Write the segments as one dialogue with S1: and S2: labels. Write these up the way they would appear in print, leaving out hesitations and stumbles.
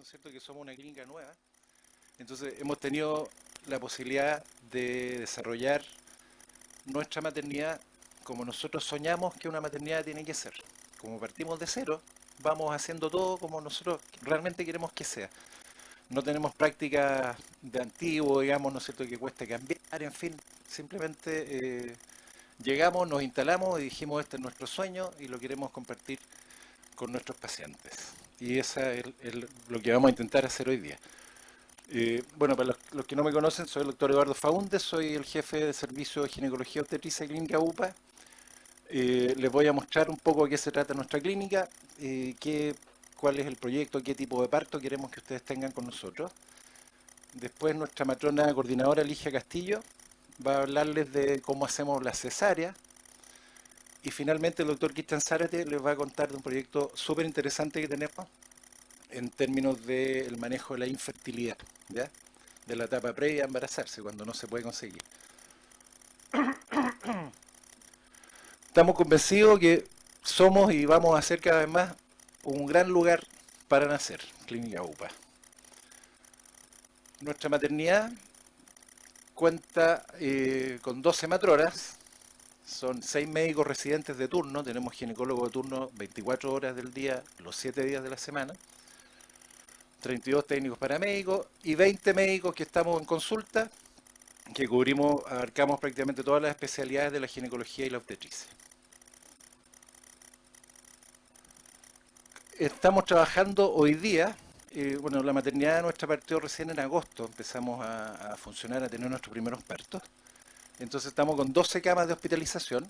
S1: es cierto?, que somos una clínica nueva. Entonces hemos tenido la posibilidad de desarrollar nuestra maternidad como nosotros soñamos que una maternidad tiene que ser. Como partimos de cero, vamos haciendo todo como nosotros realmente queremos que sea. No tenemos prácticas de antiguo, digamos, ¿no es cierto?, que cueste cambiar, en fin, simplemente llegamos, nos instalamos y dijimos este es nuestro sueño y lo queremos compartir con nuestros pacientes. Y eso es lo que vamos a intentar hacer hoy día. Bueno, para los que no me conocen, soy el doctor Eduardo Faúndez, soy el jefe de servicio de ginecología obstetricia clínica UPA. Les voy a mostrar un poco de qué se trata nuestra clínica, cuál es el proyecto, qué tipo de parto queremos que ustedes tengan con nosotros. Después nuestra matrona coordinadora Ligia Castillo va a hablarles de cómo hacemos la cesárea. Y finalmente el doctor Cristian Zárate les va a contar de un proyecto súper interesante que tenemos en términos del manejo de la infertilidad, ¿ya?, de la etapa previa a embarazarse, cuando no se puede conseguir. Estamos convencidos que somos y vamos a ser cada vez más un gran lugar para nacer, Clínica UPA. Nuestra maternidad cuenta con 12 matronas, son 6 médicos residentes de turno, tenemos ginecólogo de turno 24 horas del día, los 7 días de la semana, 32 técnicos paramédicos y 20 médicos que estamos en consulta, que abarcamos prácticamente todas las especialidades de la ginecología y la obstetricia. Estamos trabajando hoy día, bueno, la maternidad nuestra partió recién en agosto, empezamos a funcionar, a tener nuestros primeros partos. Entonces estamos con 12 camas de hospitalización,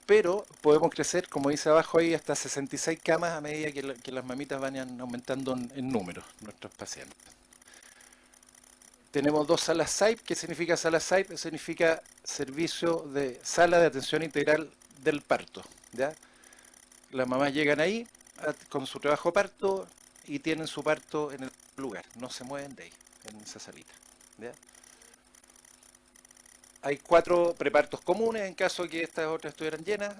S1: pero podemos crecer, como dice abajo ahí, hasta 66 camas a medida que las mamitas vayan aumentando en número, nuestros pacientes. Tenemos 2 salas SAIP. ¿Qué significa sala SAIP? Significa servicio de sala de atención integral del parto, ¿ya? Las mamás llegan ahí con su trabajo parto y tienen su parto en el lugar, no se mueven de ahí, en esa salita, ¿ya? Hay 4 prepartos comunes en caso de que estas otras estuvieran llenas.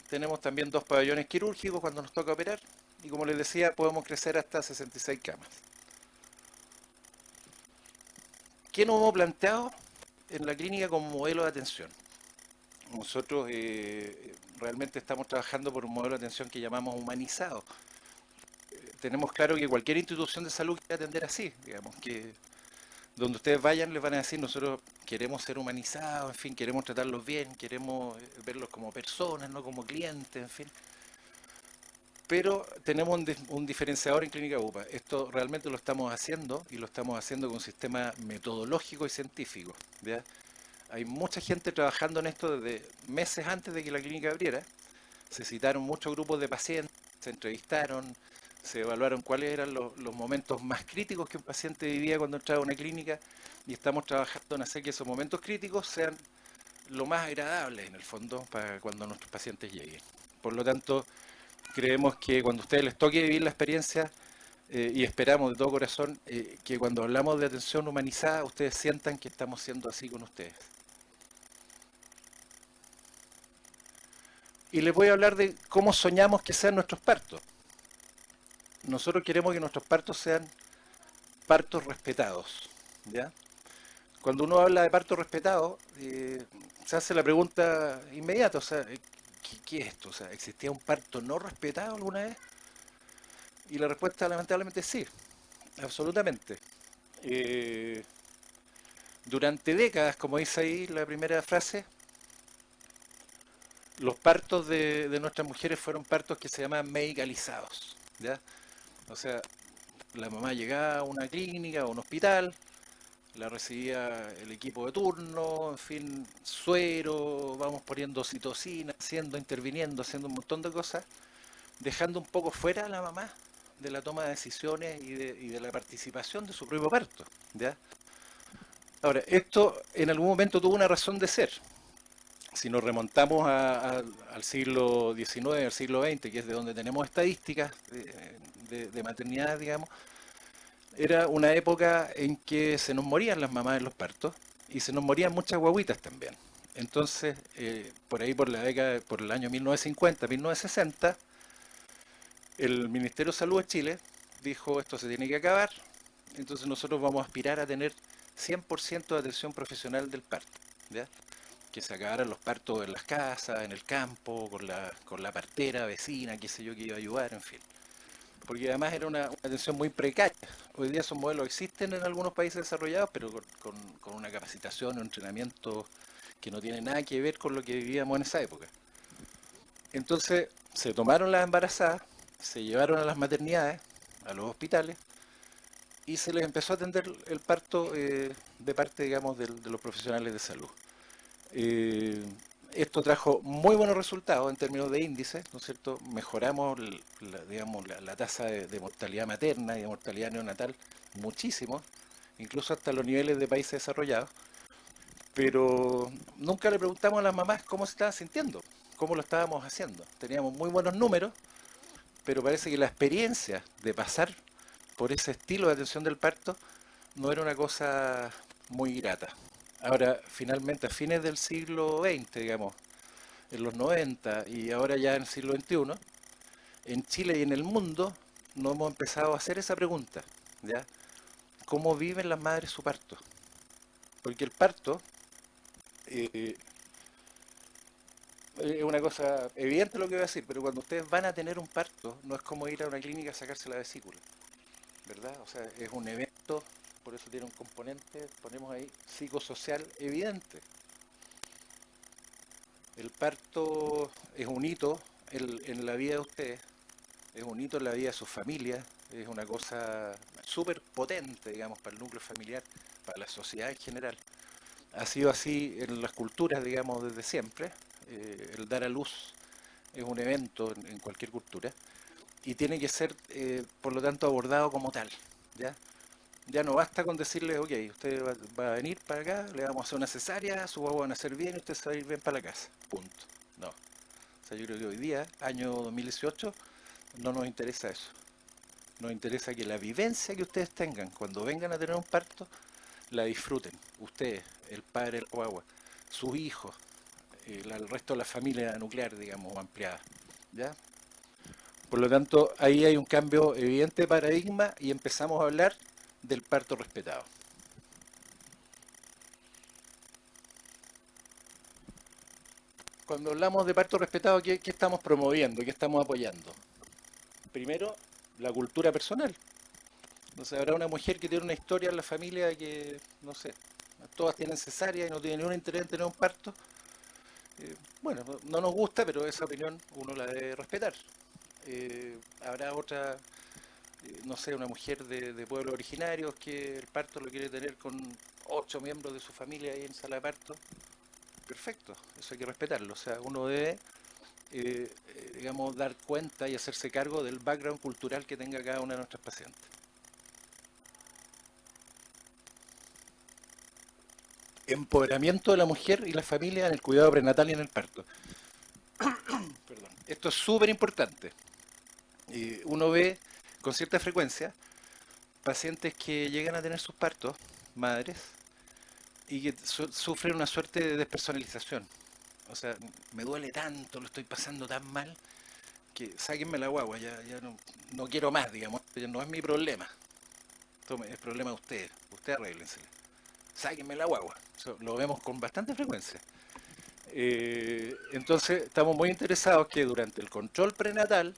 S1: Tenemos también 2 pabellones quirúrgicos cuando nos toca operar. Y como les decía, podemos crecer hasta 66 camas. ¿Qué nos hemos planteado en la clínica como modelo de atención? Nosotros realmente estamos trabajando por un modelo de atención que llamamos humanizado. Tenemos claro que cualquier institución de salud quiere atender así, digamos, que donde ustedes vayan les van a decir nosotros queremos ser humanizados, en fin, queremos tratarlos bien, queremos verlos como personas, no como clientes, en fin. Pero tenemos un diferenciador en Clínica UPA. Esto realmente lo estamos haciendo y lo estamos haciendo con un sistema metodológico y científico, ¿ya? Hay mucha gente trabajando en esto desde meses antes de que la clínica abriera. Se citaron muchos grupos de pacientes, se entrevistaron, se evaluaron cuáles eran los momentos más críticos que un paciente vivía cuando entraba a una clínica y estamos trabajando en hacer que esos momentos críticos sean lo más agradables en el fondo para cuando nuestros pacientes lleguen. Por lo tanto, creemos que cuando a ustedes les toque vivir la experiencia y esperamos de todo corazón que cuando hablamos de atención humanizada ustedes sientan que estamos siendo así con ustedes. Y les voy a hablar de cómo soñamos que sean nuestros partos. Nosotros queremos que nuestros partos sean partos respetados, ¿ya? Cuando uno habla de parto respetado, se hace la pregunta inmediata, o sea, ¿qué es esto? O sea, ¿existía un parto no respetado alguna vez? Y la respuesta lamentablemente sí, absolutamente. Eh, Durante décadas, como dice ahí la primera frase, los partos de nuestras mujeres fueron partos que se llaman medicalizados, ¿ya? O sea, la mamá llegaba a una clínica o un hospital, la recibía el equipo de turno, en fin, suero, vamos poniendo oxitocina, interviniendo, haciendo un montón de cosas, dejando un poco fuera a la mamá de la toma de decisiones y de la participación de su propio parto, ¿ya? Ahora, esto en algún momento tuvo una razón de ser. Si nos remontamos al siglo XIX, al siglo XX, que es de donde tenemos estadísticas de maternidad, digamos, era una época en que se nos morían las mamás en los partos y se nos morían muchas guaguitas también. Entonces, por ahí por la década, por el año 1950, 1960, el Ministerio de Salud de Chile dijo esto se tiene que acabar, entonces nosotros vamos a aspirar a tener 100% de atención profesional del parto, ¿ya? Que se acabaran los partos en las casas, en el campo, con la partera, vecina, qué sé yo, que iba a ayudar, en fin. Porque además era una atención muy precaria. Hoy día esos modelos existen en algunos países desarrollados, pero con una capacitación, un entrenamiento que no tiene nada que ver con lo que vivíamos en esa época. Entonces se tomaron las embarazadas, se llevaron a las maternidades, a los hospitales, y se les empezó a atender el parto de parte, digamos, de los profesionales de salud. Eh, Esto trajo muy buenos resultados en términos de índice, ¿no es cierto? Mejoramos digamos, la tasa de mortalidad materna y de mortalidad neonatal muchísimo, incluso hasta los niveles de países desarrollados, pero nunca le preguntamos a las mamás cómo se estaban sintiendo, cómo lo estábamos haciendo. Teníamos muy buenos números, pero parece que la experiencia de pasar por ese estilo de atención del parto no era una cosa muy grata. Ahora, finalmente, a fines del siglo XX, digamos, en los 90 y ahora ya en el siglo XXI, en Chile y en el mundo nos hemos empezado a hacer esa pregunta, ¿ya? ¿Cómo viven las madres su parto? Porque el parto eh, es una cosa evidente lo que voy a decir, pero cuando ustedes van a tener un parto, no es como ir a una clínica a sacarse la vesícula, ¿verdad? O sea, es un evento, por eso tiene un componente, ponemos ahí, psicosocial evidente. El parto es un hito en la vida de ustedes, es un hito en la vida de sus familias, es una cosa súper potente, digamos, para el núcleo familiar, para la sociedad en general. Ha sido así en las culturas, digamos, desde siempre. El dar a luz es un evento en cualquier cultura y tiene que ser, por lo tanto, abordado como tal, ¿ya? Ya no basta con decirle, ok, usted va a venir para acá, le vamos a hacer una cesárea, su guagua va a nacer bien y usted se va a ir bien para la casa. Punto. No. O sea, yo creo que hoy día, año 2018, no nos interesa eso. Nos interesa que la vivencia que ustedes tengan cuando vengan a tener un parto, la disfruten. Ustedes, el padre del guagua, sus hijos, el resto de la familia nuclear, digamos, ampliada. ¿Ya? Por lo tanto, ahí hay un cambio evidente de paradigma y empezamos a hablar del parto respetado. Cuando hablamos de parto respetado, ¿qué estamos promoviendo? ¿Qué estamos apoyando? Primero, la cultura personal. Entonces habrá una mujer que tiene una historia en la familia que, no sé, todas tienen cesárea y no tienen ningún interés en tener un parto. Bueno, no nos gusta, pero esa opinión uno la debe respetar. Habrá otra, no sé, una mujer de pueblos originarios que el parto lo quiere tener con 8 miembros de su familia ahí en sala de parto. Perfecto, eso hay que respetarlo. O sea, uno debe, digamos, dar cuenta y hacerse cargo del background cultural que tenga cada una de nuestras pacientes. Empoderamiento de la mujer y la familia en el cuidado prenatal y en el parto. Perdón. Esto es súper importante. Uno ve con cierta frecuencia pacientes que llegan a tener sus partos, madres, y que sufren una suerte de despersonalización. O sea, me duele tanto, lo estoy pasando tan mal, que sáquenme la guagua, ya no quiero más, digamos, no es mi problema. Esto es problema de ustedes, ustedes arréglensela. Sáquenme la guagua. Eso lo vemos con bastante frecuencia. Entonces, estamos muy interesados que durante el control prenatal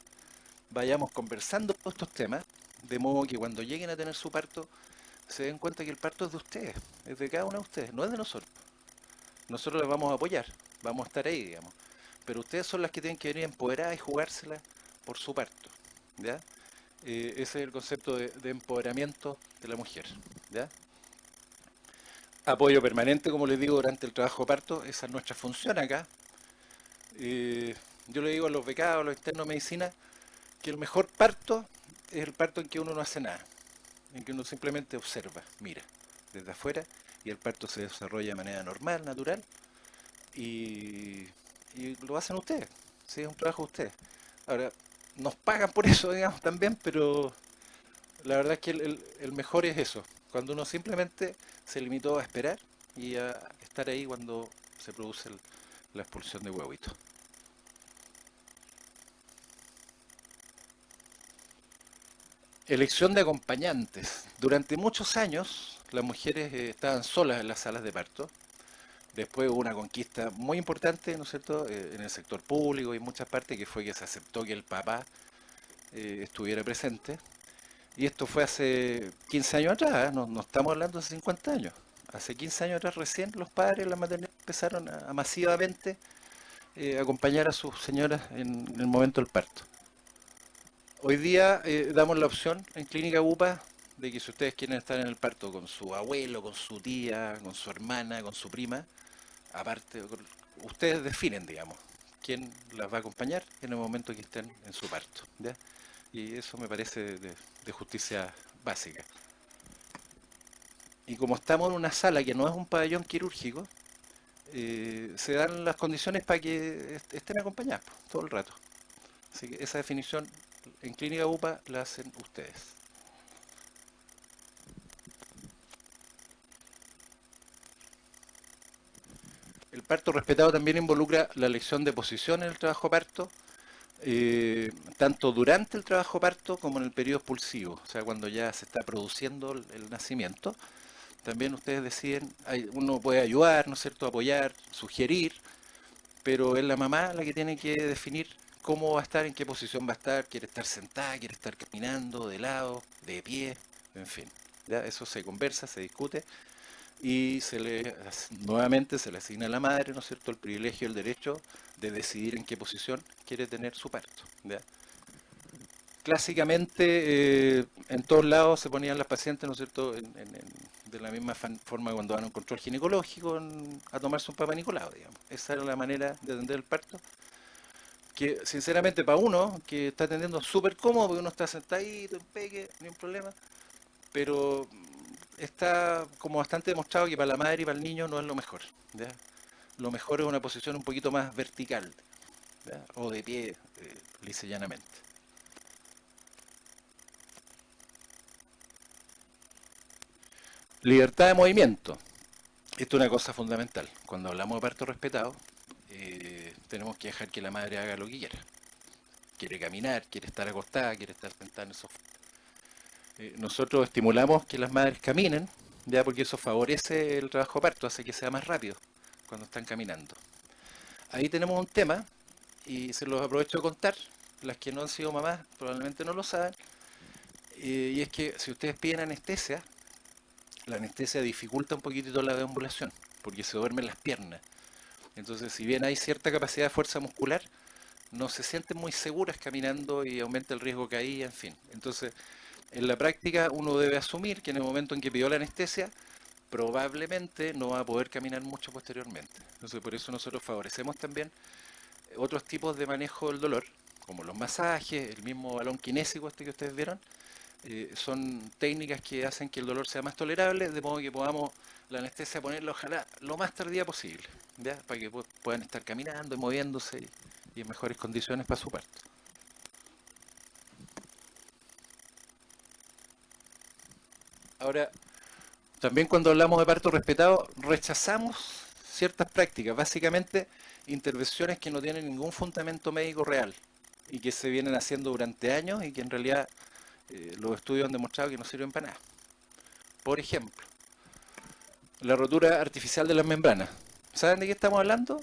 S1: vayamos conversando todos estos temas, de modo que cuando lleguen a tener su parto, se den cuenta que el parto es de ustedes, es de cada uno de ustedes, no es de nosotros. Nosotros les vamos a apoyar, vamos a estar ahí, digamos. Pero ustedes son las que tienen que venir empoderadas y jugársela por su parto, ¿ya? Ese es el concepto de empoderamiento de la mujer, ¿ya? Apoyo permanente, como les digo, durante el trabajo de parto, esa es nuestra función acá. Yo le digo a los becados, a los internos de medicina, que el mejor parto es el parto en que uno no hace nada, en que uno simplemente observa, mira, desde afuera, y el parto se desarrolla de manera normal, natural, y, y lo hacen ustedes, ¿sí? Es un trabajo de ustedes. Ahora, nos pagan por eso, digamos, también, pero la verdad es que el mejor es eso, cuando uno simplemente se limitó a esperar y a estar ahí cuando se produce la expulsión de huevitos. Elección de acompañantes. Durante muchos años las mujeres estaban solas en las salas de parto. Después hubo una conquista muy importante, ¿no es cierto?, en el sector público y en muchas partes, que fue que se aceptó que el papá estuviera presente. Y esto fue hace 15 años atrás, ¿eh? No, no estamos hablando de hace 50 años. Hace 15 años atrás recién los padres, las maternidades empezaron a masivamente acompañar a sus señoras en el momento del parto. Hoy día damos la opción en Clínica UPA de que si ustedes quieren estar en el parto con su abuelo, con su tía, con su hermana, con su prima, aparte, ustedes definen, digamos, quién las va a acompañar en el momento que estén en su parto. ¿Ya? Y eso me parece de justicia básica. Y como estamos en una sala que no es un pabellón quirúrgico, se dan las condiciones para que estén acompañados todo el rato. Así que esa definición en Clínica UPA la hacen ustedes. El parto respetado también involucra la elección de posición en el trabajo parto, tanto durante el trabajo parto como en el periodo expulsivo, o sea, cuando ya se está produciendo el nacimiento. También ustedes deciden, uno puede ayudar, ¿no es cierto?, apoyar, sugerir, pero es la mamá la que tiene que definir cómo va a estar, en qué posición va a estar, quiere estar sentada, quiere estar caminando, de lado, de pie, en fin. ¿Ya? Eso se conversa, se discute y nuevamente se le asigna a la madre, ¿no es cierto?, el privilegio, el derecho de decidir en qué posición quiere tener su parto. ¿Ya? Clásicamente, en todos lados se ponían las pacientes, ¿no es cierto?, de la misma forma cuando van a un control ginecológico a tomarse un Papa Nicolau, digamos. Esa era la manera de atender el parto, que sinceramente para uno, que está atendiendo súper cómodo, porque uno está sentadito, en peque, ni un problema, pero está como bastante demostrado que para la madre y para el niño no es lo mejor. ¿Ya? Lo mejor es una posición un poquito más vertical, ¿ya? O de pie, lisa y llanamente. Libertad de movimiento. Esto es una cosa fundamental. Cuando hablamos de parto respetado, tenemos que dejar que la madre haga lo que quiera. Quiere caminar, quiere estar acostada, quiere estar sentada en el sofá. Nosotros estimulamos que las madres caminen, ya porque eso favorece el trabajo de parto, hace que sea más rápido cuando están caminando. Ahí tenemos un tema, y se los aprovecho de contar, las que no han sido mamás probablemente no lo saben, y es que si ustedes piden anestesia, la anestesia dificulta un poquitito la deambulación, porque se duermen las piernas. Entonces, si bien hay cierta capacidad de fuerza muscular, no se sienten muy seguras caminando y aumenta el riesgo de caída, en fin. Entonces, en la práctica uno debe asumir que en el momento en que pidió la anestesia, probablemente no va a poder caminar mucho posteriormente. Entonces, por eso nosotros favorecemos también otros tipos de manejo del dolor, como los masajes, el mismo balón kinésico este que ustedes vieron. Son técnicas que hacen que el dolor sea más tolerable, de modo que podamos la anestesia ponerla ojalá lo más tardía posible, ¿ya? Para que puedan estar caminando y moviéndose y en mejores condiciones para su parto. Ahora, también cuando hablamos de parto respetado, rechazamos ciertas prácticas, básicamente intervenciones que no tienen ningún fundamento médico real y que se vienen haciendo durante años y que en realidad los estudios han demostrado que no sirven para nada. Por ejemplo, la rotura artificial de las membranas. ¿Saben de qué estamos hablando?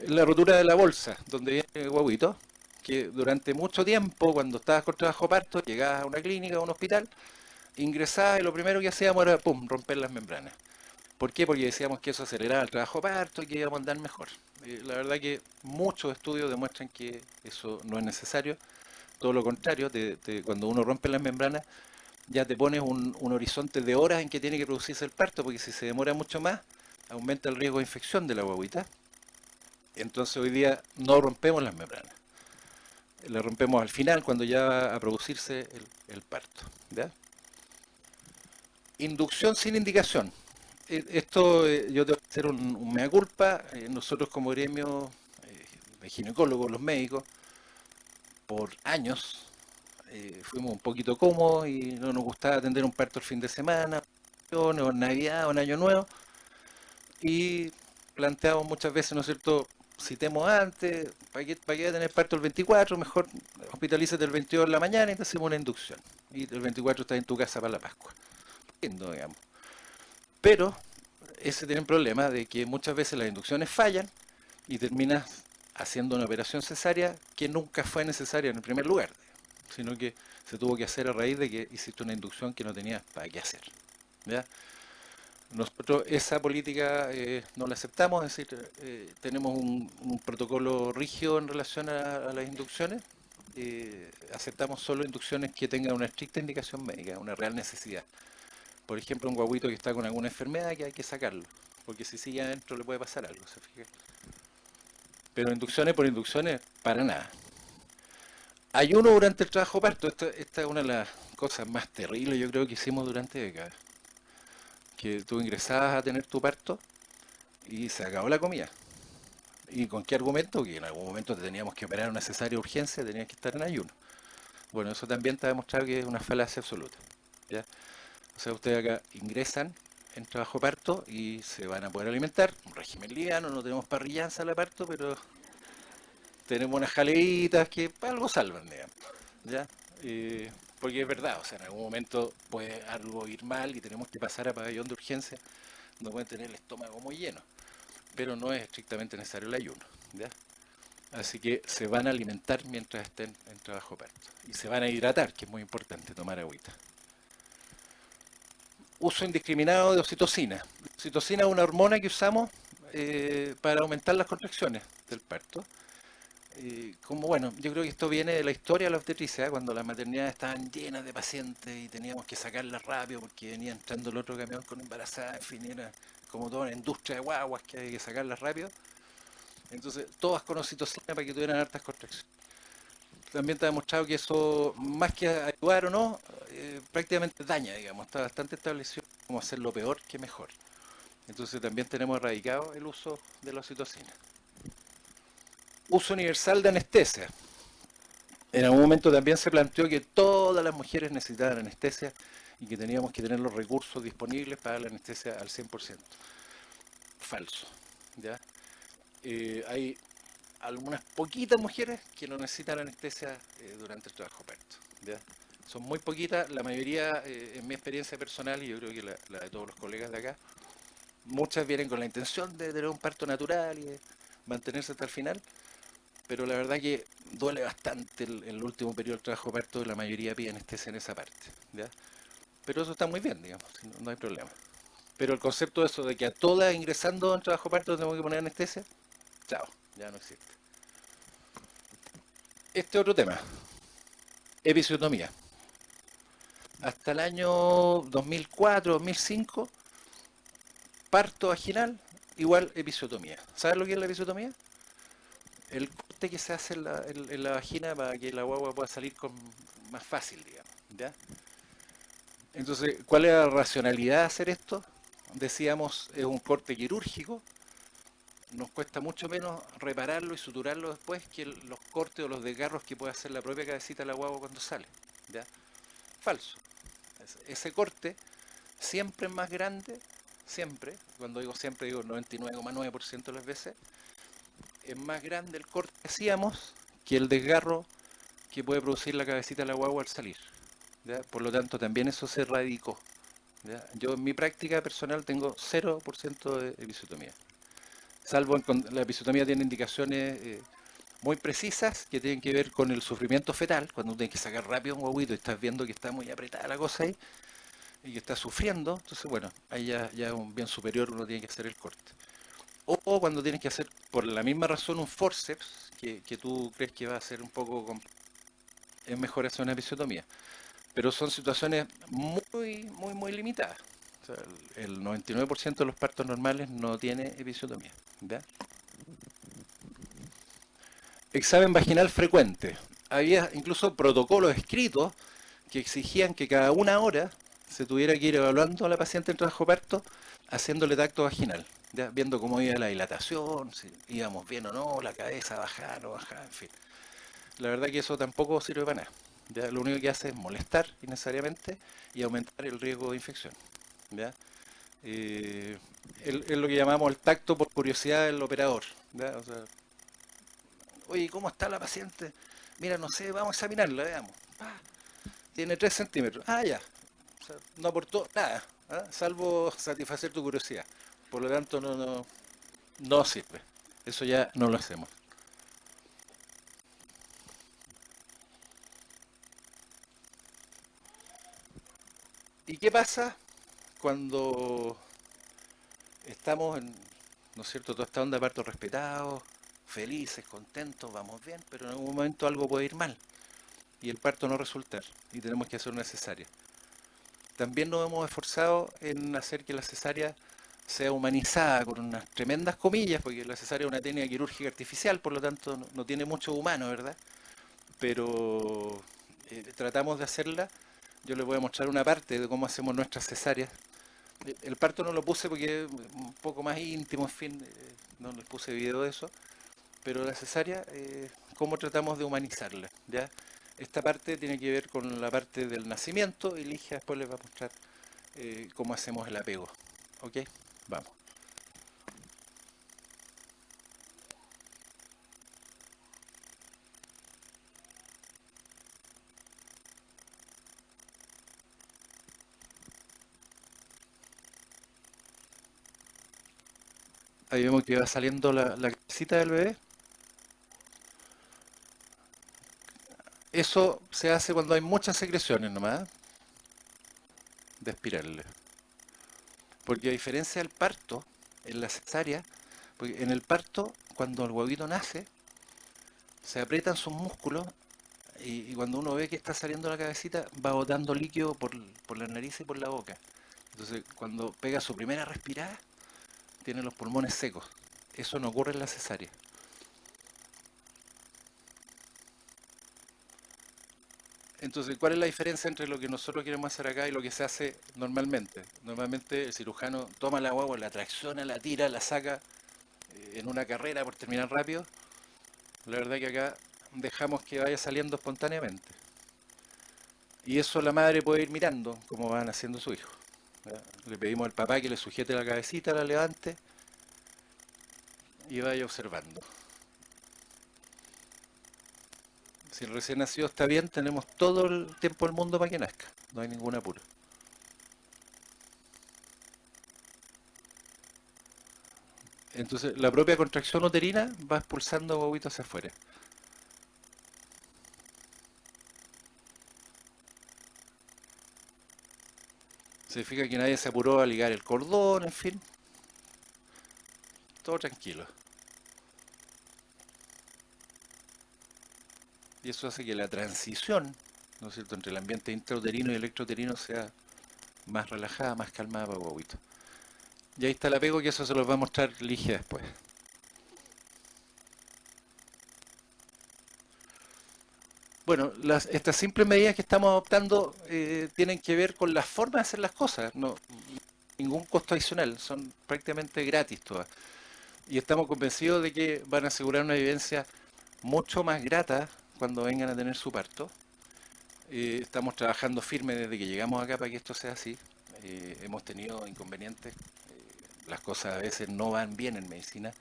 S1: La rotura de la bolsa, donde viene el huevito, que durante mucho tiempo, cuando estabas con trabajo parto, llegabas a una clínica, a un hospital, ingresabas y lo primero que hacíamos era, pum, romper las membranas. ¿Por qué? Porque decíamos que eso aceleraba el trabajo parto y que íbamos a andar mejor. La verdad que muchos estudios demuestran que eso no es necesario. Todo lo contrario, cuando uno rompe las membranas, ya te pones un horizonte de horas en que tiene que producirse el parto, porque si se demora mucho más, aumenta el riesgo de infección de la guaguita. Entonces hoy día no rompemos las membranas. Las rompemos al final, cuando ya va a producirse el parto. ¿Ya? Inducción sin indicación. Esto yo tengo que hacer un mea culpa. Nosotros como gremio de ginecólogos, los médicos, por años fuimos un poquito cómodos y no nos gustaba atender un parto el fin de semana, o en Navidad o en Año Nuevo, y planteamos muchas veces, ¿no es cierto?, citemos antes, para que tener parto el 24, mejor hospitalízate el 22 de la mañana y te hacemos una inducción. Y el 24 estás en tu casa para la Pascua. Lindo, digamos. Pero ese tiene el problema de que muchas veces las inducciones fallan y terminas haciendo una operación cesárea que nunca fue necesaria en el primer lugar, sino que se tuvo que hacer a raíz de que hiciste una inducción que no tenías para qué hacer. ¿Ya? Nosotros esa política no la aceptamos, es decir, tenemos un protocolo rígido en relación a las inducciones. Aceptamos solo inducciones que tengan una estricta indicación médica, una real necesidad. Por ejemplo, un guaguito que está con alguna enfermedad que hay que sacarlo, porque si sigue adentro le puede pasar algo, ¿se fija? Pero inducciones por inducciones, para nada. Ayuno durante el trabajo parto, esta es una de las cosas más terribles yo creo que hicimos durante décadas. Que tú ingresabas a tener tu parto y se acabó la comida. ¿Y con qué argumento? Que en algún momento te teníamos que operar una cesárea de urgencia, tenías que estar en ayuno. Bueno, eso también te ha demostrado que es una falacia absoluta. ¿Ya? O sea, ustedes acá ingresan en trabajo parto y se van a poder alimentar. Un régimen liviano, no tenemos parrillanza a la parto, pero tenemos unas jaleitas que algo salvan, digamos. ¿Ya? Porque es verdad, o sea, en algún momento puede algo ir mal y tenemos que pasar a pabellón de urgencia, no pueden tener el estómago muy lleno, pero no es estrictamente necesario el ayuno, ¿ya? Así que se van a alimentar mientras estén en trabajo parto y se van a hidratar, que es muy importante, tomar agüita. Uso indiscriminado de oxitocina. Oxitocina es una hormona que usamos para aumentar las contracciones del parto. Como bueno, yo creo que esto viene de la historia de la obstetricia, cuando las maternidades estaban llenas de pacientes y teníamos que sacarlas rápido porque venía entrando el otro camión con embarazada, en fin, era como toda una industria de guaguas que hay que sacarlas rápido. Entonces, todas con oxitocina para que tuvieran hartas contracciones. También te ha demostrado que eso, más que ayudar o no, prácticamente daña, digamos, está bastante establecido como hacerlo peor que mejor. Entonces también tenemos erradicado el uso de la oxitocina. Uso universal de anestesia. En algún momento también se planteó que todas las mujeres necesitaban anestesia y que teníamos que tener los recursos disponibles para la anestesia al 100%. Falso. ¿Ya? Hay algunas poquitas mujeres que no necesitan anestesia durante el trabajo parto. ¿Ya? Son muy poquitas, la mayoría, en mi experiencia personal, y yo creo que la de todos los colegas de acá, muchas vienen con la intención de tener un parto natural y de mantenerse hasta el final, pero la verdad que duele bastante el último periodo del trabajo parto y la mayoría pide anestesia en esa parte. ¿Ya? Pero eso está muy bien, digamos, no hay problema. Pero el concepto de eso de que a todas ingresando en trabajo parto tenemos que poner anestesia, chao, ya no existe. Este otro tema, episiotomía. Hasta el año 2004-2005, parto vaginal igual episiotomía. ¿Sabes lo que es la episiotomía? El corte que se hace en la vagina para que la guagua pueda salir más fácil, digamos. ¿Ya? Entonces, ¿cuál es la racionalidad de hacer esto? Decíamos, es un corte quirúrgico, nos cuesta mucho menos repararlo y suturarlo después que los cortes o los desgarros que puede hacer la propia cabecita de la guagua cuando sale. ¿Ya? Falso. Ese corte siempre es más grande, siempre, cuando digo siempre digo 99,9% de las veces, es más grande el corte que hacíamos que el desgarro que puede producir la cabecita de la guagua al salir. ¿Ya? Por lo tanto, también eso se erradicó. ¿Ya? Yo en mi práctica personal tengo 0% de episiotomía. Salvo la episiotomía tiene indicaciones muy precisas que tienen que ver con el sufrimiento fetal, cuando uno tiene que sacar rápido un guaguito y estás viendo que está muy apretada la cosa ahí y que está sufriendo, entonces bueno, ahí ya un bien superior uno tiene que hacer el corte. O cuando tienes que hacer por la misma razón un forceps, que tú crees que va a ser un poco, es mejor hacer una episiotomía. Pero son situaciones muy limitadas. O sea, el 99% de los partos normales no tiene episiotomía. ¿Ya? Examen vaginal frecuente. Había incluso protocolos escritos que exigían que cada una hora se tuviera que ir evaluando a la paciente en trabajo parto, haciéndole tacto vaginal, ¿ya? Viendo cómo iba la dilatación, si íbamos bien o no, la cabeza bajaba, no bajaba, en fin. La verdad que eso tampoco sirve para nada. ¿Ya? Lo único que hace es molestar innecesariamente y aumentar el riesgo de infección. ¿Ya? Es lo que llamamos el tacto por curiosidad del operador. ¿Ya? O sea, Oye, ¿cómo está la paciente? Mira, no sé, vamos a examinarla, veamos. Pa, tiene 3 centímetros. Ah, ya. O sea, no aportó nada, ¿ah? Salvo satisfacer tu curiosidad. Por lo tanto, no sirve. Eso ya no lo hacemos. ¿Y qué pasa cuando estamos en, ¿no es cierto?, toda esta onda de partos respetados, felices, contentos, vamos bien, pero en algún momento algo puede ir mal y el parto no resultar y tenemos que hacer una cesárea. También nos hemos esforzado en hacer que la cesárea sea humanizada con unas tremendas comillas, porque la cesárea es una técnica quirúrgica artificial, por lo tanto no tiene mucho humano, ¿verdad? Pero tratamos de hacerla. Yo les voy a mostrar una parte de cómo hacemos nuestras cesáreas. El parto no lo puse porque es un poco más íntimo, en fin, no les puse video de eso, pero la cesárea, cómo tratamos de humanizarla, ¿ya? Esta parte tiene que ver con la parte del nacimiento y Ligia después les va a mostrar cómo hacemos el apego, ¿ok? Vamos. Ahí vemos que va saliendo la cabecita del bebé. Eso se hace cuando hay muchas secreciones nomás, de aspirarle. Porque a diferencia del parto, en la cesárea, porque en el parto, cuando el huevito nace, se aprietan sus músculos y cuando uno ve que está saliendo la cabecita, va botando líquido por la nariz y por la boca. Entonces, cuando pega su primera respirada, tiene los pulmones secos. Eso no ocurre en la cesárea. Entonces, ¿cuál es la diferencia entre lo que nosotros queremos hacer acá y lo que se hace normalmente? Normalmente el cirujano toma la guagua, la tracciona, la tira, la saca en una carrera por terminar rápido. La verdad que acá dejamos que vaya saliendo espontáneamente. Y eso la madre puede ir mirando cómo van haciendo su hijo. ¿Verdad? Le pedimos al papá que le sujete la cabecita, la levante y vaya observando. Si el recién nacido está bien, tenemos todo el tiempo del mundo para que nazca. No hay ningún apuro. Entonces, la propia contracción uterina va expulsando huevitos hacia afuera. Significa que nadie se apuró a ligar el cordón, en fin. Todo tranquilo. Y eso hace que la transición, ¿no es cierto?, entre el ambiente intrauterino y electrauterino sea más relajada, más calmada para huevito. Y ahí está el apego, que eso se los va a mostrar Ligia después. Bueno, estas simples medidas que estamos adoptando tienen que ver con la forma de hacer las cosas, no ningún costo adicional, son prácticamente gratis todas. Y estamos convencidos de que van a asegurar una vivencia mucho más grata cuando vengan a tener su parto. Estamos trabajando firme desde que llegamos acá para que esto sea así. Hemos tenido inconvenientes, las cosas a veces no van bien en medicina,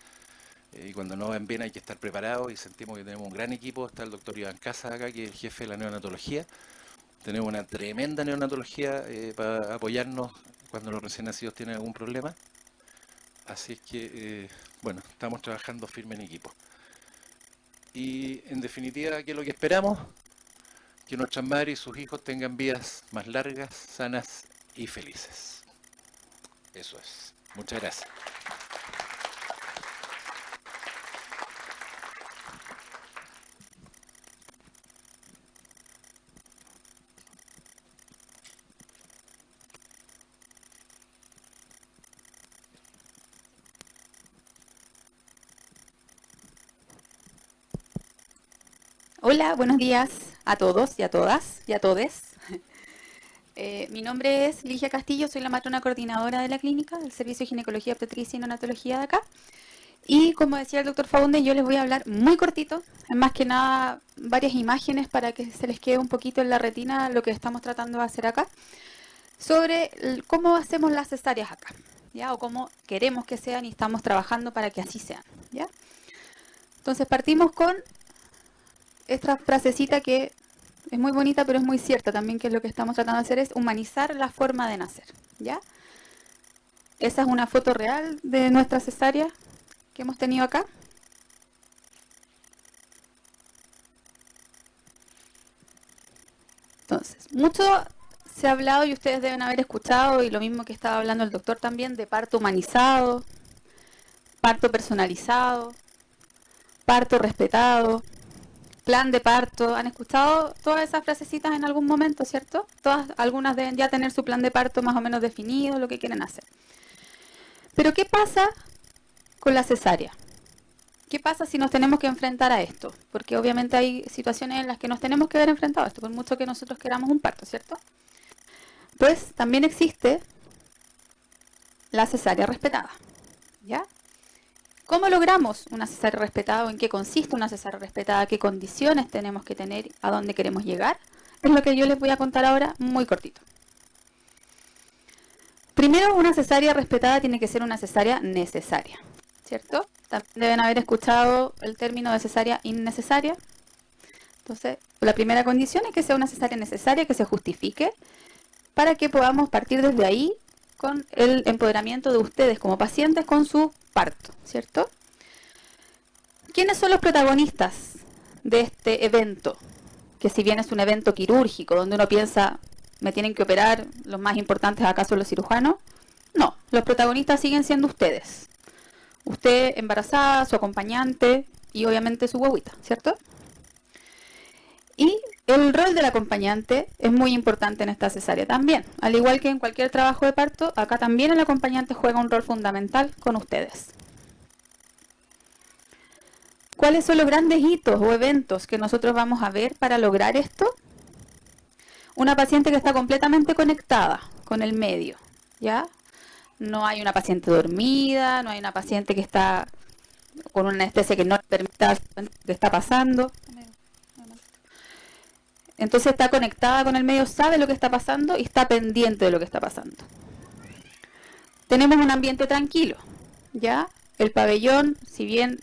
S1: y cuando no van bien hay que estar preparados y sentimos que tenemos un gran equipo. Está el doctor Iván Casas acá, que es el jefe de la neonatología. Tenemos una tremenda neonatología para apoyarnos cuando los recién nacidos tienen algún problema. Así es que, bueno, estamos trabajando firme en equipo. Y en definitiva, ¿qué es lo que esperamos? Que nuestras madres y sus hijos tengan vidas más largas, sanas y felices. Eso es. Muchas gracias.
S2: Hola, buenos días a todos y a todas y a todes. Mi nombre es Ligia Castillo, soy la matrona coordinadora de la clínica del Servicio de Ginecología, Obstetricia y Neonatología de acá. Y como decía el doctor Faunde, yo les voy a hablar muy cortito, más que nada varias imágenes para que se les quede un poquito en la retina lo que estamos tratando de hacer acá, sobre cómo hacemos las cesáreas acá, ¿ya? O cómo queremos que sean y estamos trabajando para que así sean, ¿ya? Entonces partimos con esta frasecita que es muy bonita, pero es muy cierta también, que lo que estamos tratando de hacer es humanizar la forma de nacer, ¿ya? Esa es una foto real de nuestra cesárea que hemos tenido acá. Entonces, mucho se ha hablado y ustedes deben haber escuchado, y lo mismo que estaba hablando el doctor también, de parto humanizado, parto personalizado, parto respetado, plan de parto. ¿Han escuchado todas esas frasecitas en algún momento, cierto? Algunas deben ya tener su plan de parto más o menos definido, lo que quieren hacer. Pero ¿qué pasa con la cesárea? ¿Qué pasa si nos tenemos que enfrentar a esto? Porque obviamente hay situaciones en las que nos tenemos que ver enfrentados a esto, por mucho que nosotros queramos un parto, ¿cierto? Pues también existe la cesárea respetada, ¿ya? ¿Cómo logramos una cesárea respetada o en qué consiste una cesárea respetada? ¿Qué condiciones tenemos que tener? ¿A dónde queremos llegar? Es lo que yo les voy a contar ahora muy cortito. Primero, una cesárea respetada tiene que ser una cesárea necesaria, ¿cierto? También deben haber escuchado el término de cesárea innecesaria. Entonces, la primera condición es que sea una cesárea necesaria, que se justifique, para que podamos partir desde ahí con el empoderamiento de ustedes como pacientes con su parto, ¿cierto? ¿Quiénes son los protagonistas de este evento? Que si bien es un evento quirúrgico, donde uno piensa, ¿me tienen que operar? ¿Los más importantes acaso los cirujanos? No, los protagonistas siguen siendo ustedes. Usted embarazada, su acompañante y obviamente su guagüita, ¿cierto? Y el rol del acompañante es muy importante en esta cesárea también. Al igual que en cualquier trabajo de parto, acá también el acompañante juega un rol fundamental con ustedes. ¿Cuáles son los grandes hitos o eventos que nosotros vamos a ver para lograr esto? Una paciente que está completamente conectada con el medio, ¿ya? No hay una paciente dormida, no hay una paciente que está con una anestesia que no le permita lo que está pasando. Entonces está conectada con el medio, sabe lo que está pasando y está pendiente de lo que está pasando. Tenemos un ambiente tranquilo, ¿ya? El pabellón, si bien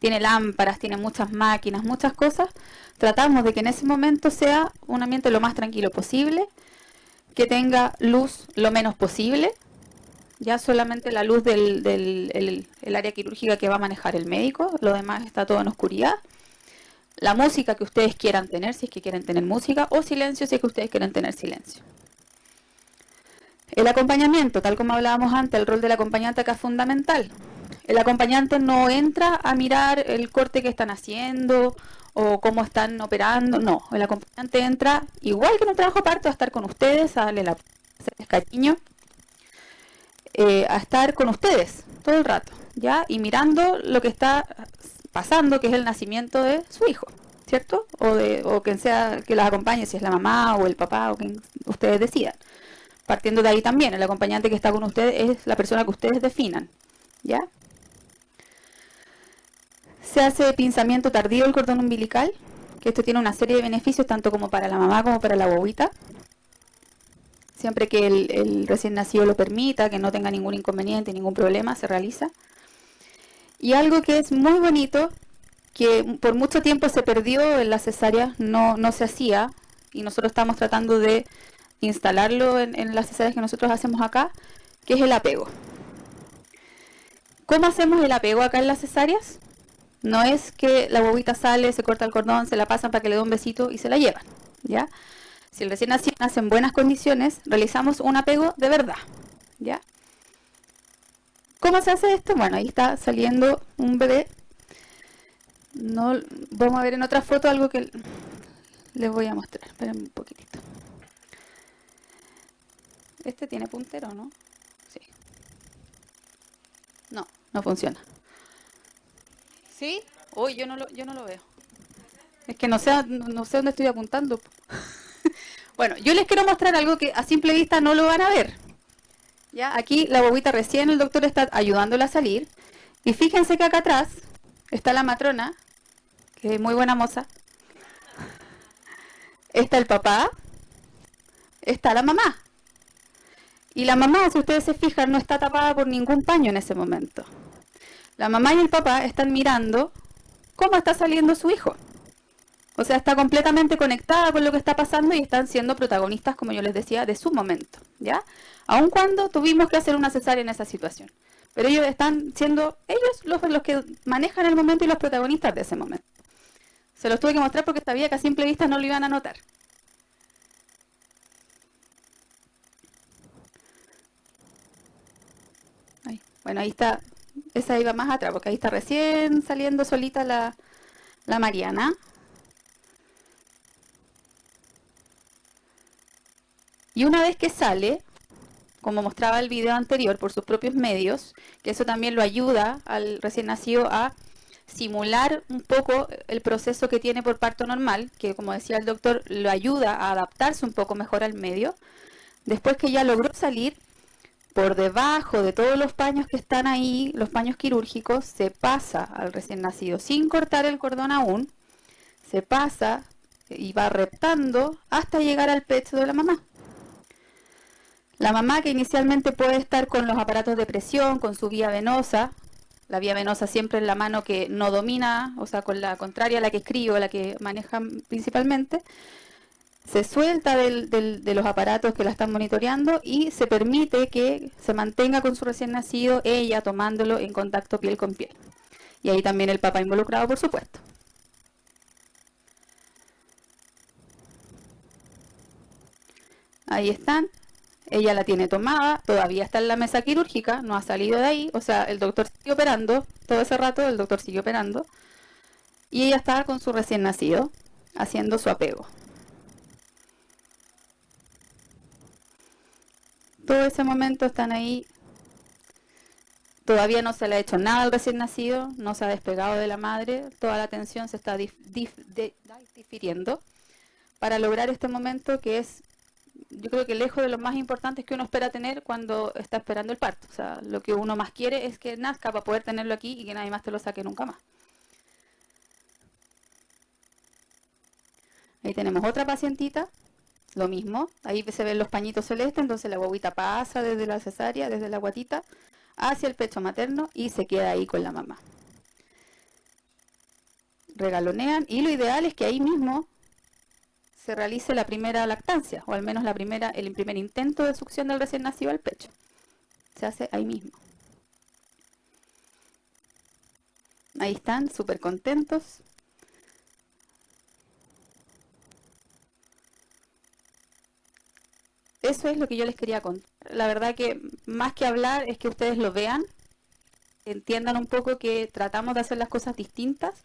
S2: tiene lámparas, tiene muchas máquinas, muchas cosas, tratamos de que en ese momento sea un ambiente lo más tranquilo posible, que tenga luz lo menos posible, ya solamente la luz del área quirúrgica que va a manejar el médico, lo demás está todo en oscuridad. La música que ustedes quieran tener, si es que quieren tener música, o silencio si es que ustedes quieren tener silencio. El acompañamiento, tal como hablábamos antes, el rol del acompañante acá es fundamental. El acompañante no entra a mirar el corte que están haciendo o cómo están operando, no. El acompañante entra, igual que en un trabajo parto, a estar con ustedes, a darle hacerles cariño, a estar con ustedes todo el rato, ¿ya? Y mirando lo que está pasando, que es el nacimiento de su hijo, ¿cierto? O quien sea que las acompañe, si es la mamá o el papá o quien ustedes decidan. Partiendo de ahí también, el acompañante que está con ustedes es la persona que ustedes definan, ¿ya? Se hace pinzamiento tardío del cordón umbilical, que esto tiene una serie de beneficios tanto como para la mamá como para la guaguita. Siempre que el recién nacido lo permita, que no tenga ningún inconveniente, ningún problema, se realiza. Y algo que es muy bonito, que por mucho tiempo se perdió en la cesárea, no se hacía, y nosotros estamos tratando de instalarlo en las cesáreas que nosotros hacemos acá, que es el apego. ¿Cómo hacemos el apego acá en las cesáreas? No es que la bobita sale, se corta el cordón, se la pasan para que le dé un besito y se la llevan, ¿ya? Si el recién nacido nace en buenas condiciones, realizamos un apego de verdad, ¿ya? ¿Cómo se hace esto? Bueno, ahí está saliendo un bebé. No, vamos a ver en otra foto algo que les voy a mostrar. Esperen un poquitito. Este tiene puntero, ¿no? Sí. No, no funciona. ¿Sí? Uy, yo no lo veo. Es que no sé dónde estoy apuntando. Bueno, yo les quiero mostrar algo que a simple vista no lo van a ver. Ya, aquí la bobita recién el doctor está ayudándola a salir. Y fíjense que acá atrás está la matrona, que es muy buena moza. Está el papá. Está la mamá. Y la mamá, si ustedes se fijan, no está tapada por ningún paño en ese momento. La mamá y el papá están mirando cómo está saliendo su hijo. O sea, está completamente conectada con lo que está pasando y están siendo protagonistas, como yo les decía, de su momento, ¿ya? Aun cuando tuvimos que hacer una cesárea en esa situación. Pero ellos están siendo los que manejan el momento y los protagonistas de ese momento. Se los tuve que mostrar porque sabía que a simple vista no lo iban a notar. Ahí. Bueno, ahí está, esa iba más atrás, porque ahí está recién saliendo solita la Mariana. Y una vez que sale, como mostraba el video anterior, por sus propios medios, que eso también lo ayuda al recién nacido a simular un poco el proceso que tiene por parto normal, que como decía el doctor, lo ayuda a adaptarse un poco mejor al medio. Después que ya logró salir, por debajo de todos los paños que están ahí, los paños quirúrgicos, se pasa al recién nacido sin cortar el cordón aún, se pasa y va reptando hasta llegar al pecho de la mamá. La mamá, que inicialmente puede estar con los aparatos de presión, con su vía venosa, la vía venosa siempre en la mano que no domina, o sea, con la contraria a la que escribo, la que manejan principalmente, se suelta de los aparatos que la están monitoreando y se permite que se mantenga con su recién nacido, ella tomándolo en contacto piel con piel. Y ahí también el papá involucrado, por supuesto. Ahí están. Ella la tiene tomada, todavía está en la mesa quirúrgica, no ha salido de ahí, o sea, el doctor sigue operando, todo ese rato el doctor sigue operando, y ella está con su recién nacido, haciendo su apego. Todo ese momento están ahí, todavía no se le ha hecho nada al recién nacido, no se ha despegado de la madre, toda la atención se está difiriendo para lograr este momento que es, yo creo que lejos de lo más importante que uno espera tener cuando está esperando el parto. O sea, lo que uno más quiere es que nazca para poder tenerlo aquí y que nadie más te lo saque nunca más. Ahí tenemos otra pacientita, lo mismo. Ahí se ven los pañitos celestes, entonces la guaguita pasa desde la cesárea, desde la guatita, hacia el pecho materno y se queda ahí con la mamá. Regalonean y lo ideal es que ahí mismo se realice la primera lactancia, o al menos el primer intento de succión del recién nacido al pecho. Se hace ahí mismo. Ahí están, súper contentos. Eso es lo que yo les quería contar. La verdad que más que hablar es que ustedes lo vean, entiendan un poco que tratamos de hacer las cosas distintas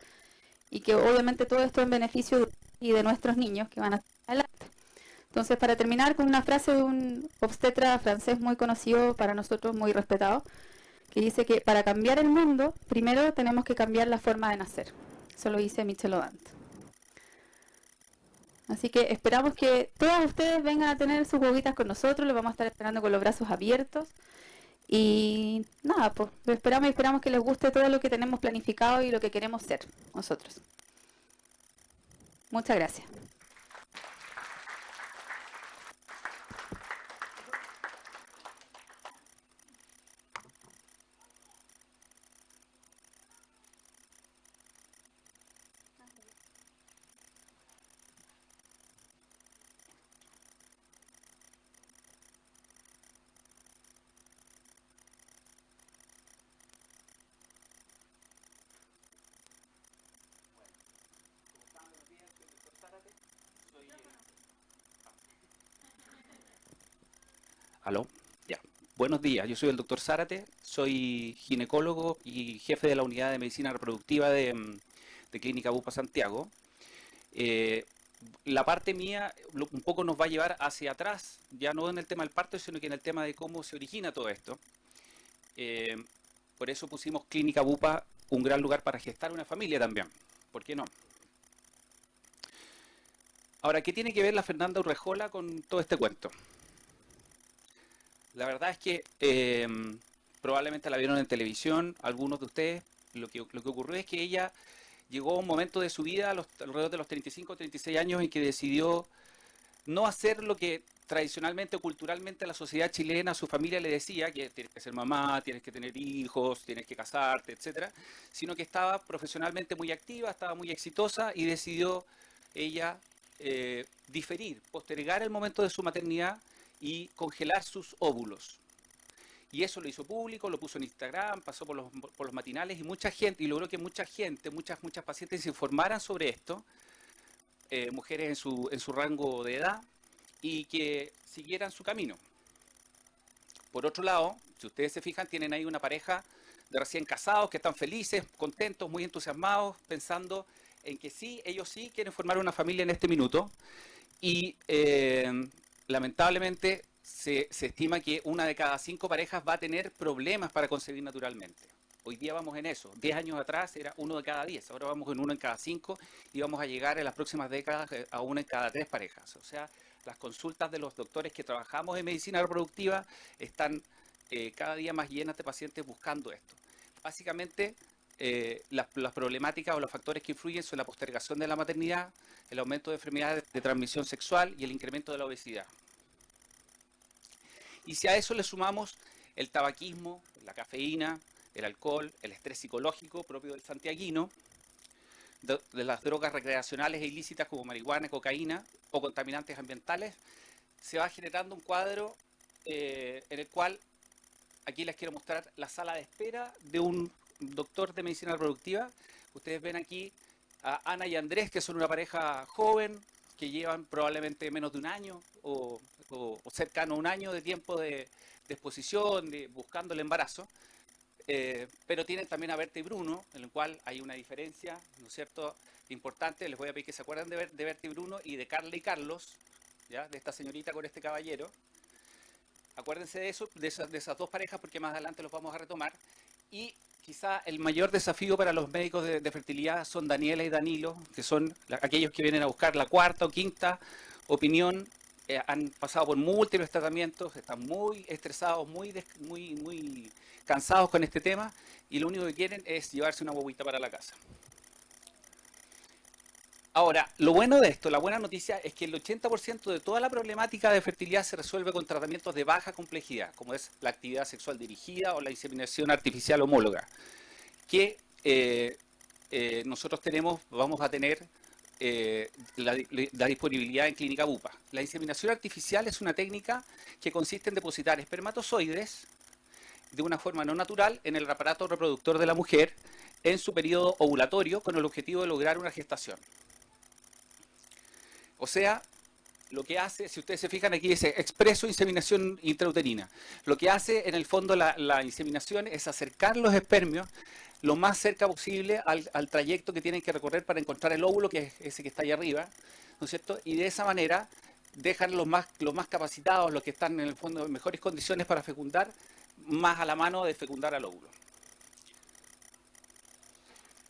S2: y que obviamente todo esto en beneficio y de nuestros niños que van a estar adelante. Entonces, para terminar con una frase de un obstetra francés muy conocido para nosotros, muy respetado, que dice que para cambiar el mundo, primero tenemos que cambiar la forma de nacer. Eso lo dice Michel Odant. Así que esperamos que todas ustedes vengan a tener sus bobitas con nosotros, los vamos a estar esperando con los brazos abiertos. Y nada, pues esperamos que les guste todo lo que tenemos planificado y lo que queremos ser nosotros. Muchas gracias.
S3: Aló, ya. Buenos días, yo soy el doctor Zárate, soy ginecólogo y jefe de la unidad de medicina reproductiva de Clínica Bupa Santiago. Eh, la parte mía un poco nos va a llevar hacia atrás, ya no en el tema del parto, sino que en el tema de cómo se origina todo esto. Eh, por eso pusimos Clínica Bupa, un gran lugar para gestar una familia también. ¿Por qué no? Ahora, ¿qué tiene que ver la Fernanda Urrejola con todo este cuento? La verdad es que probablemente la vieron en televisión, algunos de ustedes. Lo que ocurrió es que ella llegó a un momento de su vida, alrededor de los 35 o 36 años, en que decidió no hacer lo que tradicionalmente o culturalmente la sociedad chilena, su familia le decía, que tienes que ser mamá, tienes que tener hijos, tienes que casarte, etcétera, sino que estaba profesionalmente muy activa, estaba muy exitosa y decidió ella diferir, postergar el momento de su maternidad y congelar sus óvulos. Y eso lo hizo público, lo puso en Instagram, pasó por los matinales y mucha gente, y logró que mucha gente, muchas pacientes se informaran sobre esto, mujeres en su rango de edad, y que siguieran su camino. Por otro lado, si ustedes se fijan, tienen ahí una pareja de recién casados que están felices, contentos, muy entusiasmados, pensando en que sí, ellos sí quieren formar una familia en este minuto. Y lamentablemente se estima que una de cada 5 parejas va a tener problemas para concebir naturalmente. Hoy día vamos en eso. 10 años atrás era 1 de cada 10, ahora vamos en 1 en cada 5 y vamos a llegar en las próximas décadas a 1 en cada 3 parejas. O sea, las consultas de los doctores que trabajamos en medicina reproductiva están cada día más llenas de pacientes buscando esto. Básicamente, las problemáticas o los factores que influyen son la postergación de la maternidad, el aumento de enfermedades de transmisión sexual y el incremento de la obesidad. Y si a eso le sumamos el tabaquismo, la cafeína, el alcohol, el estrés psicológico propio del santiaguino, de las drogas recreacionales e ilícitas como marihuana, cocaína o contaminantes ambientales, se va generando un cuadro en el cual aquí les quiero mostrar la sala de espera de un doctor de medicina reproductiva. Ustedes ven aquí a Ana y Andrés, que son una pareja joven, que llevan probablemente menos de un año o cercano a un año de tiempo de exposición, buscando el embarazo. Pero tienen también a Berta y Bruno, en el cual hay una diferencia, ¿no es cierto?, importante. Les voy a pedir que se acuerden de Berta y Bruno y de Carla y Carlos, ¿ya?, de esta señorita con este caballero. Acuérdense de eso, de esas 2 parejas, porque más adelante los vamos a retomar. Y quizá el mayor desafío para los médicos de fertilidad son Daniela y Danilo, que son aquellos que vienen a buscar la 4ª o 5ª opinión. Han pasado por múltiples tratamientos, están muy estresados, muy cansados con este tema, y lo único que quieren es llevarse una guaguita para la casa. Ahora, lo bueno de esto, la buena noticia, es que el 80% de toda la problemática de fertilidad se resuelve con tratamientos de baja complejidad, como es la actividad sexual dirigida o la inseminación artificial homóloga, que nosotros vamos a tener la disponibilidad en Clínica Bupa. La inseminación artificial es una técnica que consiste en depositar espermatozoides de una forma no natural en el aparato reproductor de la mujer en su periodo ovulatorio con el objetivo de lograr una gestación. O sea, lo que hace, si ustedes se fijan aquí dice expreso inseminación intrauterina. Lo que hace en el fondo la inseminación es acercar los espermios lo más cerca posible al trayecto que tienen que recorrer para encontrar el óvulo, que es ese que está ahí arriba, ¿no es cierto? Y de esa manera dejan los más capacitados, los que están en el fondo en mejores condiciones para fecundar, más a la mano de fecundar al óvulo.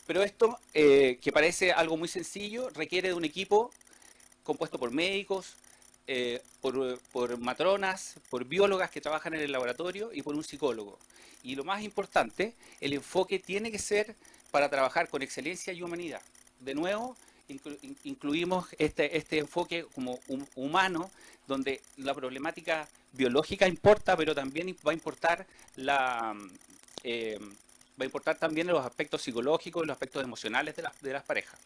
S3: Pero esto, que parece algo muy sencillo, requiere de un equipo compuesto por médicos, por matronas, por biólogas que trabajan en el laboratorio y por un psicólogo. Y lo más importante, el enfoque tiene que ser para trabajar con excelencia y humanidad. De nuevo, incluimos este enfoque como humano, donde la problemática biológica importa, pero también va a importar también los aspectos psicológicos y los aspectos emocionales de las parejas.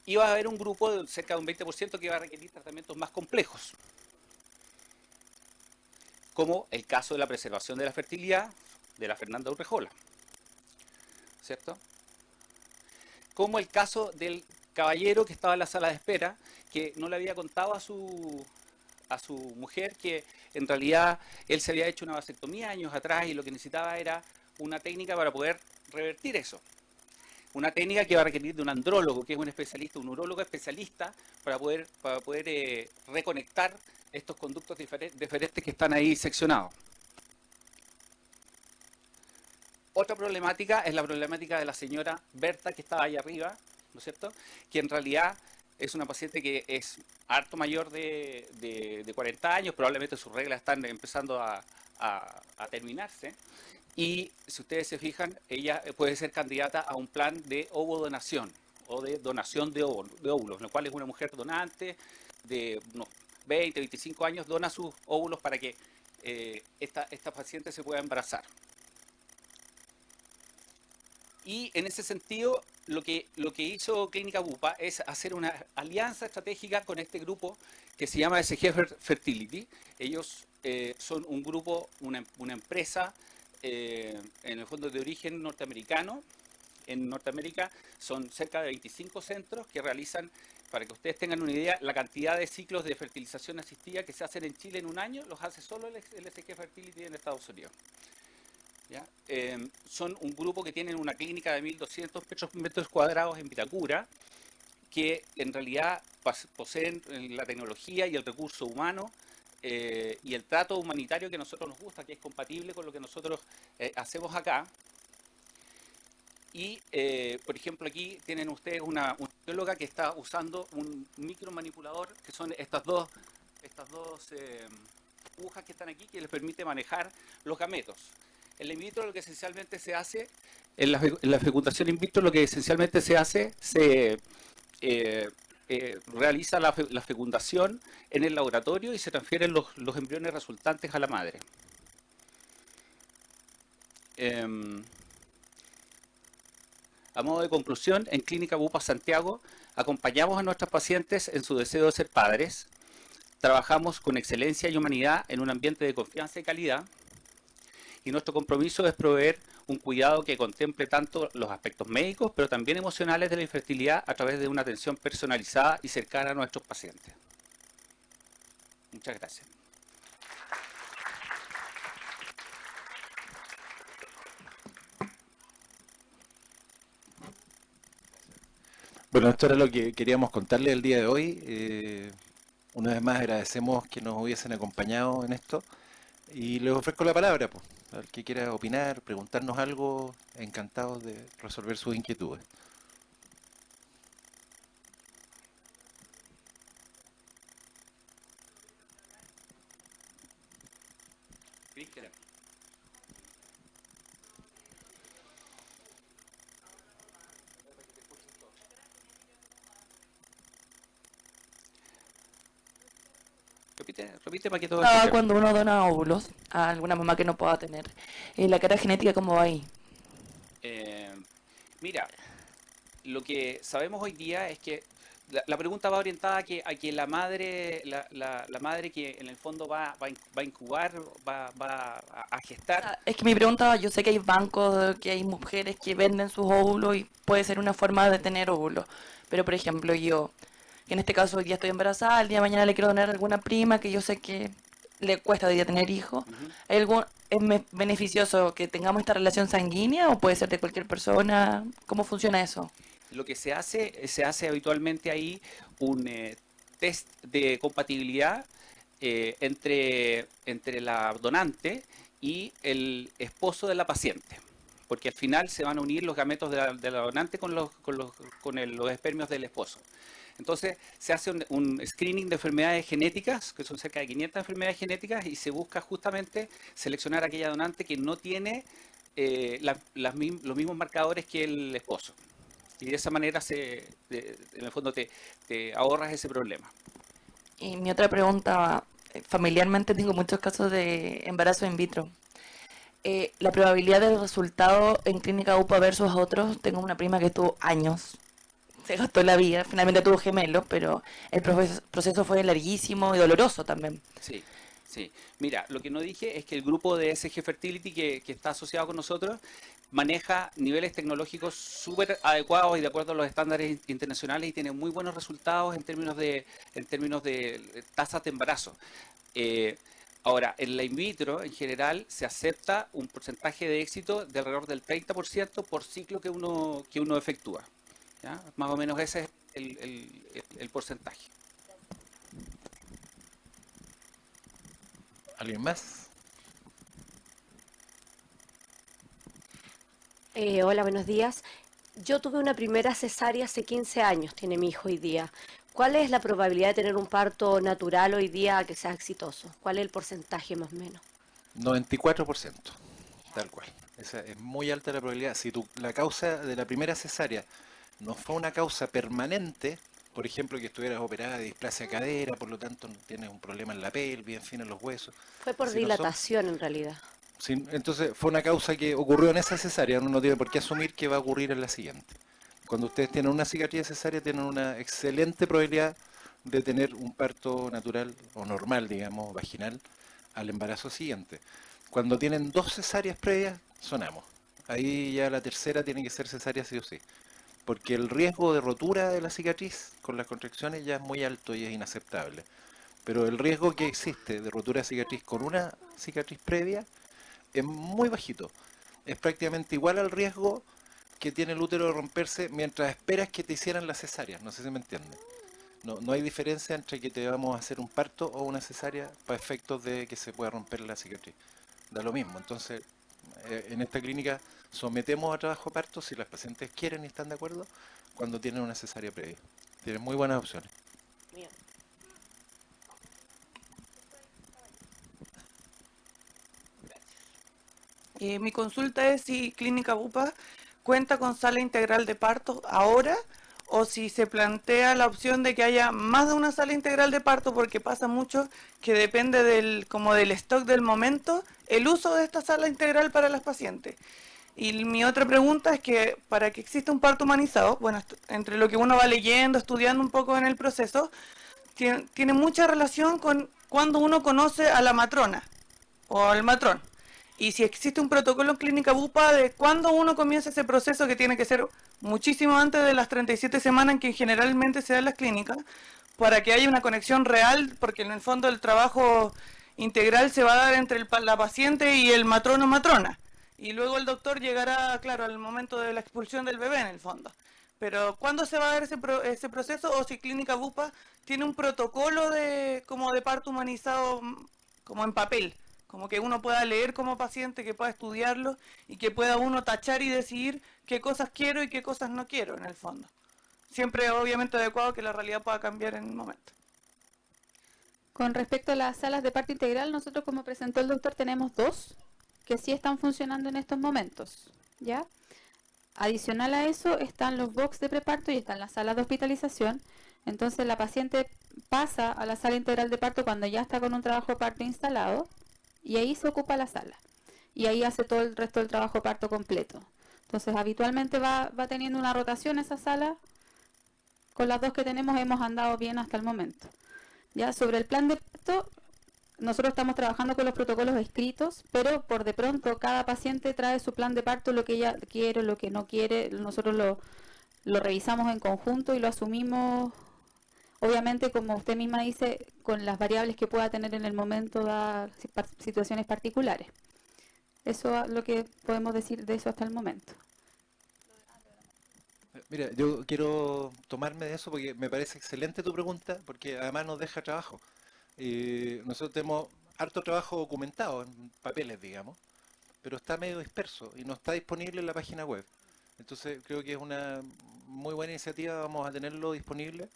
S3: Y va a haber un grupo de cerca de un 20% que va a requerir tratamientos más complejos, como el caso de la preservación de la fertilidad de la Fernanda Urrejola, ¿cierto? Como el caso del caballero que estaba en la sala de espera, que no le había contado a su mujer que en realidad él se había hecho una vasectomía años atrás y lo que necesitaba era una técnica para poder revertir eso. Una técnica que va a requerir de un andrólogo, que es un especialista, un urólogo especialista, para poder reconectar estos conductos diferentes que están ahí seccionados. Otra problemática es la problemática de la señora Berta, que estaba ahí arriba, ¿no es cierto?, que en realidad es una paciente que es harto mayor de 40 años, probablemente sus reglas están empezando a terminarse. Y si ustedes se fijan, ella puede ser candidata a un plan de ovodonación o de donación de óvulos, lo cual es una mujer donante de unos 20, 25 años, dona sus óvulos para que esta paciente se pueda embarazar. Y en ese sentido, lo que hizo Clínica Bupa es hacer una alianza estratégica con este grupo que se llama SG Fertility. Ellos son un grupo, una empresa, en el fondo de origen norteamericano. En Norteamérica son cerca de 25 centros que realizan, para que ustedes tengan una idea, la cantidad de ciclos de fertilización asistida que se hacen en Chile en un año, los hace solo el SG Fertility en Estados Unidos. ¿Ya? Son un grupo que tienen una clínica de 1.200 metros cuadrados en Vitacura, que en realidad poseen la tecnología y el recurso humano y el trato humanitario que a nosotros nos gusta, que es compatible con lo que nosotros hacemos acá. Y, por ejemplo, aquí tienen ustedes una bióloga que está usando un micromanipulador, que son estas dos agujas que están aquí, que les permite manejar los gametos. En la in vitro lo que esencialmente se hace, en la fecundación in vitro lo que esencialmente se hace, se realiza la fecundación en el laboratorio y se transfieren los embriones resultantes a la madre. A modo de conclusión, en Clínica Bupa Santiago acompañamos a nuestros pacientes en su deseo de ser padres, trabajamos con excelencia y humanidad en un ambiente de confianza y calidad, y nuestro compromiso es proveer un cuidado que contemple tanto los aspectos médicos, pero también emocionales de la infertilidad a través de una atención personalizada y cercana a nuestros pacientes. Muchas gracias.
S1: Bueno, esto era lo que queríamos contarles el día de hoy. Una vez más agradecemos que nos hubiesen acompañado en esto y les ofrezco la palabra, pues, al que quiera opinar, preguntarnos algo, encantados de resolver sus inquietudes.
S3: Cristian. Repite para que todos escuchemos.
S4: Cuando uno dona óvulos a alguna mamá que no pueda tener, la carga genética, ¿cómo va ahí?
S3: Mira, lo que sabemos hoy día es que la pregunta va orientada a que la madre, la madre que en el fondo va a incubar, va a gestar.
S4: Es que mi pregunta, yo sé que hay bancos, que hay mujeres que venden sus óvulos y puede ser una forma de tener óvulos, pero por ejemplo yo, que en este caso hoy día estoy embarazada, el día de mañana le quiero donar a alguna prima que yo sé que le cuesta hoy día tener hijos, ¿hay ¿es beneficioso que tengamos esta relación sanguínea o puede ser de cualquier persona? ¿Cómo funciona eso?
S3: Lo que se hace habitualmente ahí un test de compatibilidad entre la donante y el esposo de la paciente, porque al final se van a unir los gametos de la donante con los espermios del esposo. Entonces se hace un screening de enfermedades genéticas, que son cerca de 500 enfermedades genéticas, y se busca justamente seleccionar a aquella donante que no tiene los mismos marcadores que el esposo. Y de esa manera, en el fondo, te ahorras ese problema.
S4: Y mi otra pregunta, familiarmente tengo muchos casos de embarazo in vitro. La probabilidad del resultado en Clínica UPA versus otros, tengo una prima que estuvo años, se gastó la vida, finalmente tuvo gemelos, pero el proceso fue larguísimo y doloroso también.
S3: Sí, sí. Mira, lo que no dije es que el grupo de SG Fertility que está asociado con nosotros maneja niveles tecnológicos súper adecuados y de acuerdo a los estándares internacionales y tiene muy buenos resultados en términos de tasas de embarazo. Ahora, en la in vitro, en general, se acepta un porcentaje de éxito de alrededor del 30% por ciclo que uno efectúa. ¿Ya? Más o menos ese es el porcentaje.
S1: ¿Alguien más?
S5: Hola, buenos días. Yo tuve una primera cesárea hace 15 años, tiene mi hijo hoy día. ¿Cuál es la probabilidad de tener un parto natural hoy día que sea exitoso? ¿Cuál es el porcentaje más o menos?
S1: 94%, tal cual. Esa es muy alta la probabilidad. Si la causa de la primera cesárea no fue una causa permanente, por ejemplo, que estuvieras operada de displasia cadera, por lo tanto no tienes un problema en la pelvis, en fin, en los huesos.
S5: Fue por dilatación en realidad.
S1: Entonces fue una causa que ocurrió en esa cesárea, uno no tiene por qué asumir que va a ocurrir en la siguiente. Cuando ustedes tienen una cicatriz cesárea, tienen una excelente probabilidad de tener un parto natural o normal, digamos, vaginal, al embarazo siguiente. Cuando tienen 2 cesáreas previas, sonamos. Ahí ya la tercera tiene que ser cesárea sí o sí. Porque el riesgo de rotura de la cicatriz con las contracciones ya es muy alto y es inaceptable. Pero el riesgo que existe de rotura de cicatriz con una cicatriz previa es muy bajito. Es prácticamente igual al riesgo que tiene el útero de romperse mientras esperas que te hicieran la cesárea. No sé si me entienden. No hay diferencia entre que te vamos a hacer un parto o una cesárea para efectos de que se pueda romper la cicatriz. Da lo mismo. Entonces, en esta clínica sometemos a trabajo parto si las pacientes quieren y están de acuerdo cuando tienen una cesárea previa. Tienen muy buenas opciones.
S5: Bien.
S6: Mi consulta es si Clínica Bupa cuenta con sala integral de parto ahora o si se plantea la opción de que haya más de una sala integral de parto, porque pasa mucho que depende como del stock del momento el uso de esta sala integral para las pacientes. Y mi otra pregunta es que para que exista un parto humanizado, bueno, entre lo que uno va leyendo, estudiando un poco en el proceso, tiene mucha relación con cuando uno conoce a la matrona o al matrón. Y si existe un protocolo en Clínica Bupa de cuándo uno comienza ese proceso, que tiene que ser muchísimo antes de las 37 semanas en que generalmente se da en las clínicas, para que haya una conexión real, porque en el fondo el trabajo integral se va a dar entre la paciente y el matrono o matrona. Y luego el doctor llegará, claro, al momento de la expulsión del bebé en el fondo. Pero ¿cuándo se va a dar ese proceso? O si Clínica Bupa tiene un protocolo como de parto humanizado, como en papel, como que uno pueda leer como paciente, que pueda estudiarlo y que pueda uno tachar y decidir qué cosas quiero y qué cosas no quiero en el fondo. Siempre obviamente adecuado que la realidad pueda cambiar en el momento.
S2: Con respecto a las salas de parto integral, nosotros, como presentó el doctor, tenemos 2 que sí están funcionando en estos momentos, ¿ya? Adicional a eso están los box de preparto y están las salas de hospitalización. Entonces la paciente pasa a la sala integral de parto cuando ya está con un trabajo de parto instalado y ahí se ocupa la sala. Y ahí hace todo el resto del trabajo de parto completo. Entonces habitualmente va teniendo una rotación esa sala. Con las 2 que tenemos hemos andado bien hasta el momento. Ya sobre el plan de parto, nosotros estamos trabajando con los protocolos escritos, pero por de pronto cada paciente trae su plan de parto, lo que ella quiere, lo que no quiere. Nosotros lo revisamos en conjunto y lo asumimos, obviamente, como usted misma dice, con las variables que pueda tener en el momento, dadas situaciones particulares. Eso es lo que podemos decir de eso hasta el momento.
S1: Mira, yo quiero tomarme de eso porque me parece excelente tu pregunta, porque además nos deja trabajo. Nosotros tenemos harto trabajo documentado en papeles, digamos, pero está medio disperso y no está disponible en la página web. Entonces creo que es una muy buena iniciativa, vamos a tenerlo disponible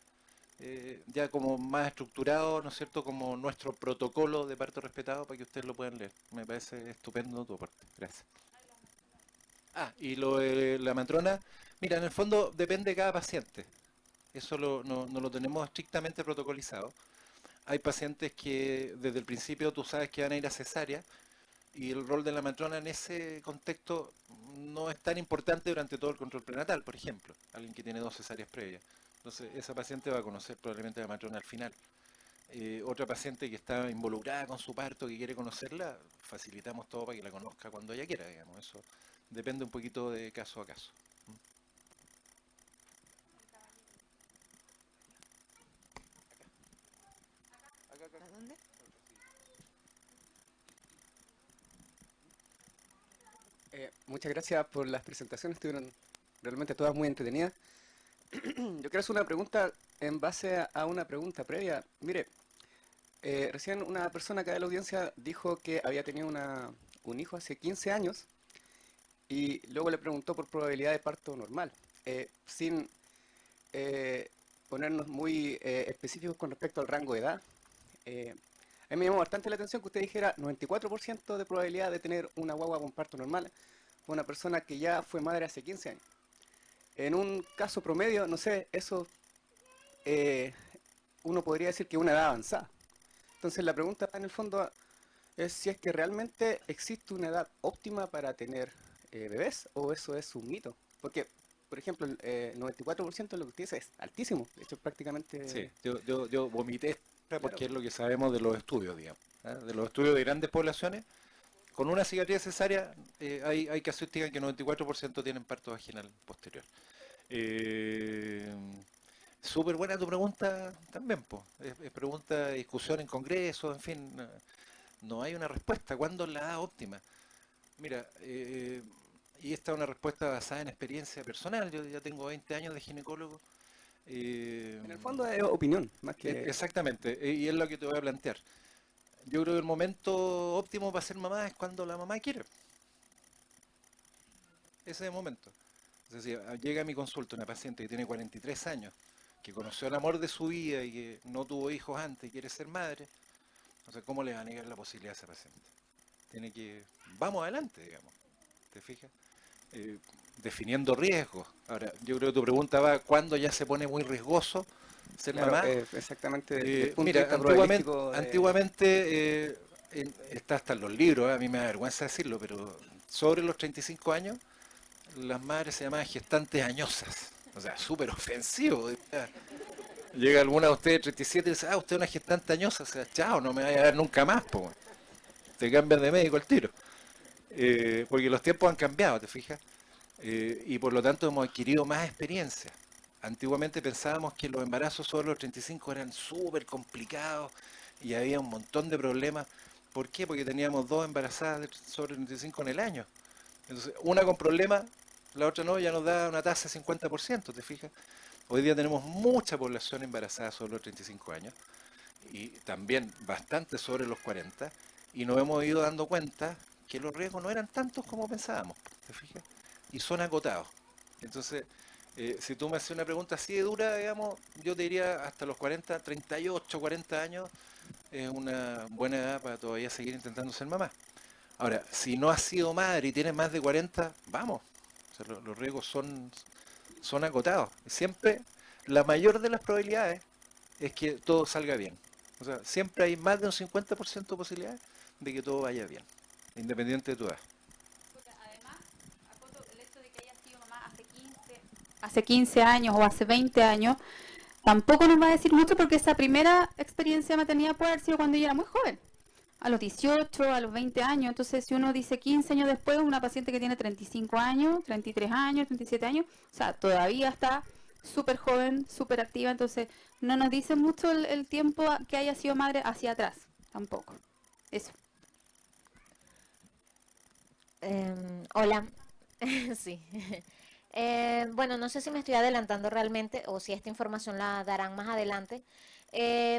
S1: ya como más estructurado, ¿no es cierto?, como nuestro protocolo de parto respetado para que ustedes lo puedan leer. Me parece estupendo tu aporte. Gracias. Ah, y lo de la matrona, mira, en el fondo depende de cada paciente. Eso no lo tenemos estrictamente protocolizado. Hay pacientes que desde el principio tú sabes que van a ir a cesárea y el rol de la matrona en ese contexto no es tan importante durante todo el control prenatal, por ejemplo, alguien que tiene 2 cesáreas previas. Entonces esa paciente va a conocer probablemente a la matrona al final. Otra paciente que está involucrada con su parto, que quiere conocerla, facilitamos todo para que la conozca cuando ella quiera, digamos. Eso depende un poquito de caso a caso.
S7: ¿A dónde?
S8: Muchas gracias por las presentaciones, estuvieron realmente todas muy entretenidas. Yo quiero hacer una pregunta en base a una pregunta previa. Mire, recién una persona acá de la audiencia dijo que había tenido un hijo hace 15 años y luego le preguntó por probabilidad de parto normal, sin ponernos muy específicos con respecto al rango de edad. A mí me llamó bastante la atención que usted dijera 94% de probabilidad de tener una guagua con parto normal con una persona que ya fue madre hace 15 años. En un caso promedio, no sé, eso uno podría decir que es una edad avanzada. Entonces la pregunta en el fondo es si es que realmente existe una edad óptima para tener bebés o eso es un mito. Porque por ejemplo, el 94% de lo que usted dice es altísimo. De hecho, es prácticamente...
S1: Sí, yo vomité
S8: Claro.
S1: porque es lo que sabemos de los estudios, digamos. ¿Ah? De los estudios de grandes poblaciones, con una cicatriz cesárea hay casuísticas que 94% tienen parto vaginal posterior. Súper buena tu pregunta también, pues. Es pregunta de discusión en congreso, en fin, no hay una respuesta. ¿Cuándo es la edad óptima? Mira, y esta es una respuesta basada en experiencia personal. Yo ya tengo 20 años de ginecólogo.
S8: En el fondo es opinión, más que...
S1: Exactamente, y es lo que te voy a plantear. Yo creo que el momento óptimo para ser mamá es cuando la mamá quiere. Ese es el momento. Es decir, llega a mi consulta una paciente que tiene 43 años, que conoció el amor de su vida y que no tuvo hijos antes y quiere ser madre. O sea, ¿cómo le va a negar la posibilidad a esa paciente? Tiene que... Vamos adelante, digamos. ¿Te fijas? Definiendo riesgos. Ahora, yo creo que tu pregunta va, ¿cuándo ya se pone muy riesgoso ser
S8: Claro,
S1: mamá?
S8: exactamente. Desde el punto de
S1: Mira,
S8: vista
S1: antiguamente,
S8: probabilístico,
S1: está hasta en los libros, a mí me da vergüenza decirlo, pero sobre los 35 años, las madres se llamaban gestantes añosas. O sea, súper ofensivo. Llega alguna de ustedes de 37 y dice, usted es una gestante añosa. O sea, chao, no me vaya a ver nunca más, po. Te cambian de médico al tiro. Porque los tiempos han cambiado, ¿te fijas? Y por lo tanto hemos adquirido más experiencia. Antiguamente pensábamos que los embarazos sobre los 35 eran súper complicados y había un montón de problemas. ¿Por qué? Porque teníamos 2 embarazadas sobre 35 en el año. Entonces, una con problemas, la otra no, ya nos da una tasa de 50%, ¿te fijas? Hoy día tenemos mucha población embarazada sobre los 35 años y también bastante sobre los 40 y nos hemos ido dando cuenta que los riesgos no eran tantos como pensábamos, ¿te fijas? Y son acotados. Entonces, si tú me haces una pregunta así de dura, digamos, yo te diría hasta los 40, 38, 40 años es una buena edad para todavía seguir intentando ser mamá. Ahora, si no has sido madre y tienes más de 40, vamos. O sea, los riesgos son acotados. Siempre, la mayor de las probabilidades es que todo salga bien. O sea, siempre hay más de un 50% de posibilidades de que todo vaya bien, independiente de tu edad.
S2: Además, acoto el hecho de que haya sido mamá hace 15 años o hace 20 años, tampoco nos va a decir mucho porque esa primera experiencia de maternidad puede haber sido cuando ella era muy joven, a los 18, a los 20 años. Entonces, si uno dice 15 años después, una paciente que tiene 35 años, 33 años, 37 años, o sea, todavía está súper joven, súper activa, entonces no nos dice mucho el tiempo que haya sido madre hacia atrás, tampoco. Eso.
S9: Hola, sí. Bueno, no sé si me estoy adelantando realmente o si esta información la darán más adelante,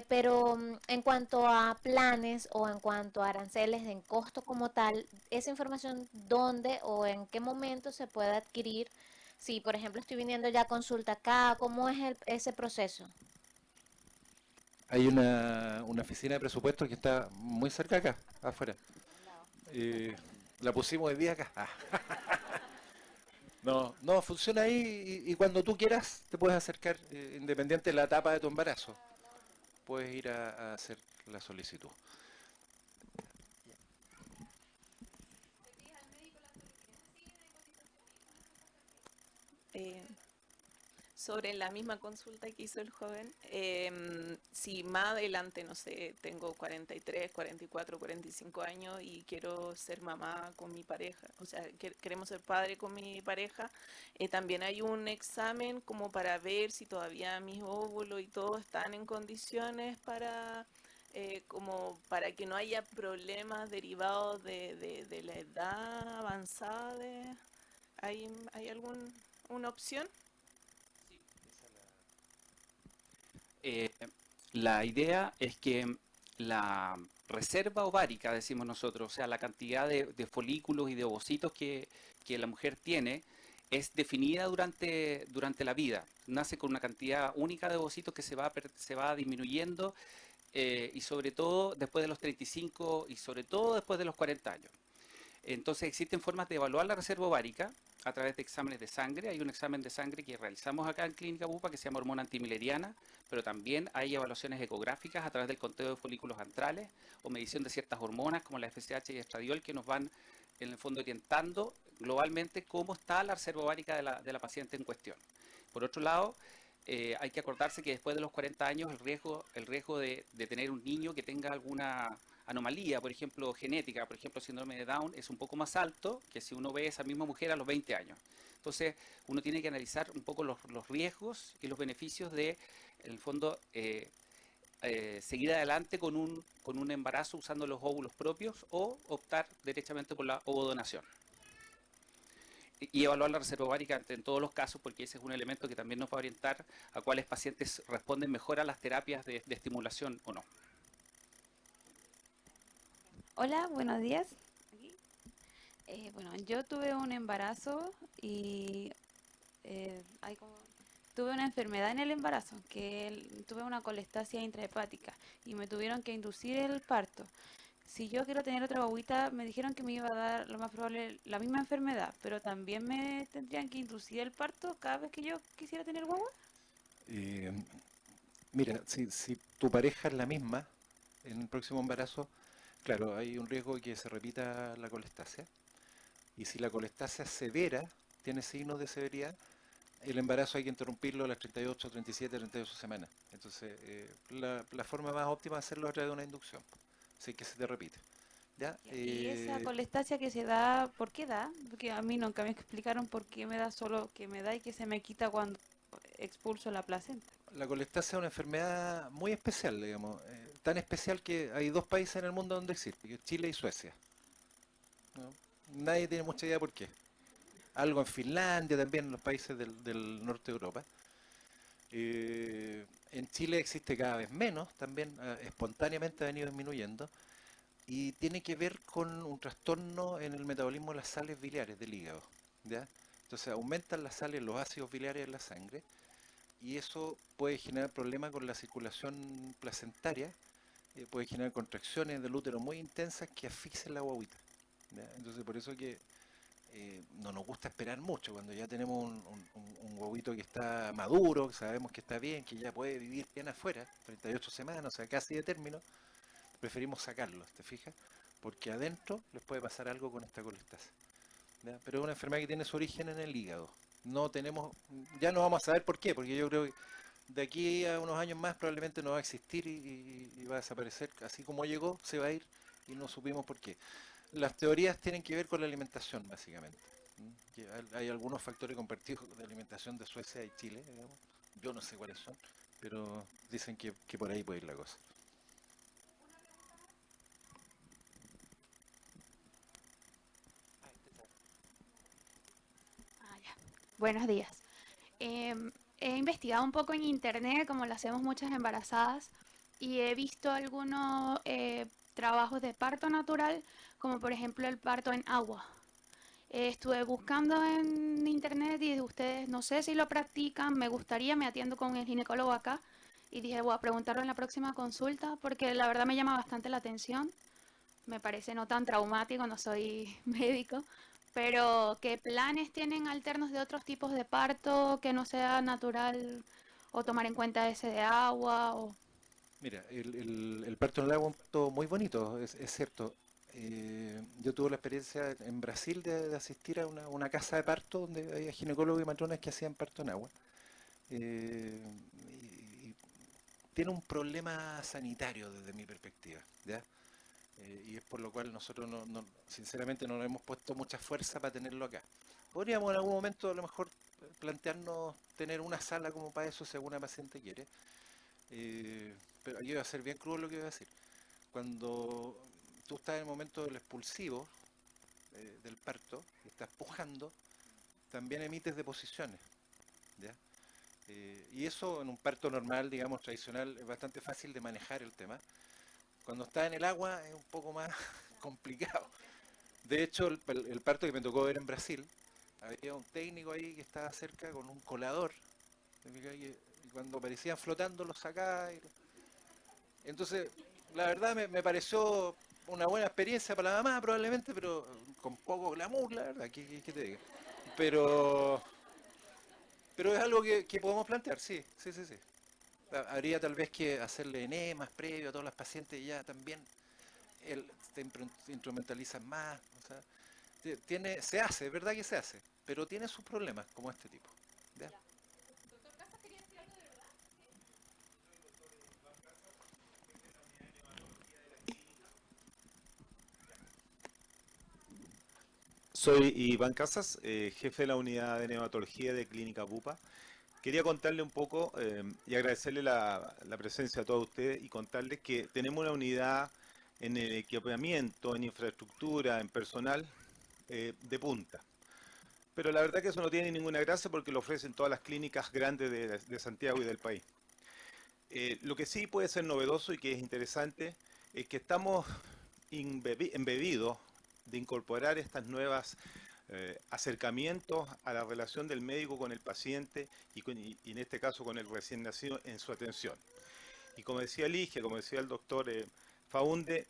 S9: pero en cuanto a planes o en cuanto a aranceles en costo como tal, esa información, ¿dónde o en qué momento se puede adquirir? Si, por ejemplo, estoy viniendo ya a consulta acá, ¿cómo es ese proceso?
S1: Hay una oficina de presupuestos que está muy cerca acá, afuera. La pusimos hoy día acá. No, funciona ahí y cuando tú quieras te puedes acercar, independiente de la etapa de tu embarazo. Puedes ir a hacer la solicitud.
S7: Sobre la misma consulta que hizo el joven, si más adelante, no sé, tengo 43, 44, 45 años y quiero ser mamá con mi pareja, o sea, queremos ser padre con mi pareja, también hay un examen como para ver si todavía mis óvulos y todo están en condiciones para, como para que no haya problemas derivados de la edad avanzada. ¿Hay alguna opción?
S3: La idea es que la reserva ovárica, decimos nosotros, o sea, la cantidad de folículos y de ovocitos que la mujer tiene, es definida durante la vida. Nace con una cantidad única de ovocitos que se va disminuyendo y sobre todo después de los 35 y sobre todo después de los 40 años. Entonces existen formas de evaluar la reserva ovárica a través de exámenes de sangre. Hay un examen de sangre que realizamos acá en Clínica Bupa que se llama hormona antimileriana, pero también hay evaluaciones ecográficas a través del conteo de folículos antrales o medición de ciertas hormonas como la FSH y estradiol que nos van en el fondo orientando globalmente cómo está la reserva ovárica de la paciente en cuestión. Por otro lado, hay que acordarse que después de los 40 años el riesgo de tener un niño que tenga alguna anomalía, por ejemplo genética, por ejemplo síndrome de Down, es un poco más alto que si uno ve a esa misma mujer a los 20 años. Entonces uno tiene que analizar un poco los riesgos y los beneficios de, en el fondo, seguir adelante con un embarazo usando los óvulos propios o optar derechamente por la ovodonación. Y evaluar la reserva ovárica en todos los casos, porque ese es un elemento que también nos va a orientar a cuáles pacientes responden mejor a las terapias de estimulación o no.
S10: Hola, buenos días. Bueno, yo tuve un embarazo y tuve una enfermedad en el embarazo, tuve una colestasia intrahepática y me tuvieron que inducir el parto. Si yo quiero tener otra guaguita, me dijeron que me iba a dar lo más probable la misma enfermedad, pero también me tendrían que inducir el parto cada vez que yo quisiera tener guagua.
S1: Mira, si tu pareja es la misma en el próximo embarazo, claro, hay un riesgo de que se repita la colestasia. Y si la colestasia es severa, tiene signos de severidad, el embarazo hay que interrumpirlo a las 38, 37, 38 semanas. Entonces, la forma más óptima es hacerlo a través de una inducción, si es que se te repite. ¿Ya?
S10: Y esa colestasia que se da, ¿por qué da? Porque a mí nunca me explicaron por qué me da, solo que me da y que se me quita cuando expulso la placenta.
S1: La colestasia es una enfermedad muy especial, digamos, tan especial que hay 2 países en el mundo donde existe, que es Chile y Suecia. ¿No? Nadie tiene mucha idea por qué. Algo en Finlandia también, en los países del norte de Europa. En Chile existe cada vez menos, también espontáneamente ha venido disminuyendo, y tiene que ver con un trastorno en el metabolismo de las sales biliares del hígado, ¿ya? Entonces aumentan las sales, los ácidos biliares en la sangre, y eso puede generar problemas con la circulación placentaria, puede generar contracciones del útero muy intensas que asfixian la guaguita, ¿ya? Entonces por eso que no nos gusta esperar mucho, cuando ya tenemos un huevito que está maduro, que sabemos que está bien, que ya puede vivir bien afuera, 38 semanas, o sea, casi de término, preferimos sacarlos, ¿te fijas? Porque adentro les puede pasar algo con esta colestasia, ¿ya? Pero es una enfermedad que tiene su origen en el hígado. No tenemos, ya no vamos a saber por qué, porque yo creo que de aquí a unos años más probablemente no va a existir y va a desaparecer, así como llegó, se va a ir y no supimos por qué. Las teorías tienen que ver con la alimentación, básicamente. Que hay algunos factores compartidos de alimentación de Suecia y Chile, digamos. Yo no sé cuáles son, pero dicen que por ahí puede ir la cosa.
S11: Buenos días. He investigado un poco en internet, como lo hacemos muchas embarazadas, y he visto algunos trabajos de parto natural, como por ejemplo el parto en agua. Estuve buscando en internet y ustedes no sé si lo practican, me gustaría, me atiendo con el ginecólogo acá, y dije voy a preguntarlo en la próxima consulta, porque la verdad me llama bastante la atención. Me parece no tan traumático, no soy médico. Pero, ¿qué planes tienen alternos de otros tipos de parto que no sea natural o tomar en cuenta ese de agua?
S1: Mira, el parto en el agua es un parto muy bonito, es cierto. Yo tuve la experiencia en Brasil de asistir a una casa de parto donde había ginecólogos y matronas que hacían parto en agua. Y tiene un problema sanitario desde mi perspectiva, ¿ya? Y es por lo cual nosotros sinceramente no le hemos puesto mucha fuerza para tenerlo acá. Podríamos en algún momento a lo mejor plantearnos tener una sala como para eso si alguna paciente quiere, pero aquí voy a ser bien crudo lo que voy a decir. Cuando tú estás en el momento del expulsivo del parto, y estás pujando, también emites deposiciones, ¿ya? Y eso en un parto normal, digamos, tradicional, es bastante fácil de manejar el tema. Cuando está en el agua es un poco más complicado. De hecho, el parto que me tocó ver en Brasil, había un técnico ahí que estaba cerca con un colador, y cuando aparecían flotando los sacaba. Entonces, la verdad me pareció una buena experiencia para la mamá probablemente, pero con poco glamour, la verdad, ¿qué te digo? Pero es algo que podemos plantear, sí. Habría tal vez que hacerle enemas previo a todas las pacientes y ya también te instrumentalizan más. O sea, se hace, es verdad que se hace, pero tiene sus problemas como este tipo. ¿Ya?
S12: Soy Iván Casas, jefe de la unidad de neonatología de Clínica Bupa. Quería contarle un poco y agradecerle la presencia a todos ustedes y contarles que tenemos una unidad en el equipamiento, en infraestructura, en personal de punta. Pero la verdad que eso no tiene ninguna gracia porque lo ofrecen todas las clínicas grandes de Santiago y del país. Lo que sí puede ser novedoso y que es interesante es que estamos embebidos de incorporar estas nuevas acercamientos a la relación del médico con el paciente y en este caso con el recién nacido en su atención. Y como decía Ligia, como decía el doctor Faunde,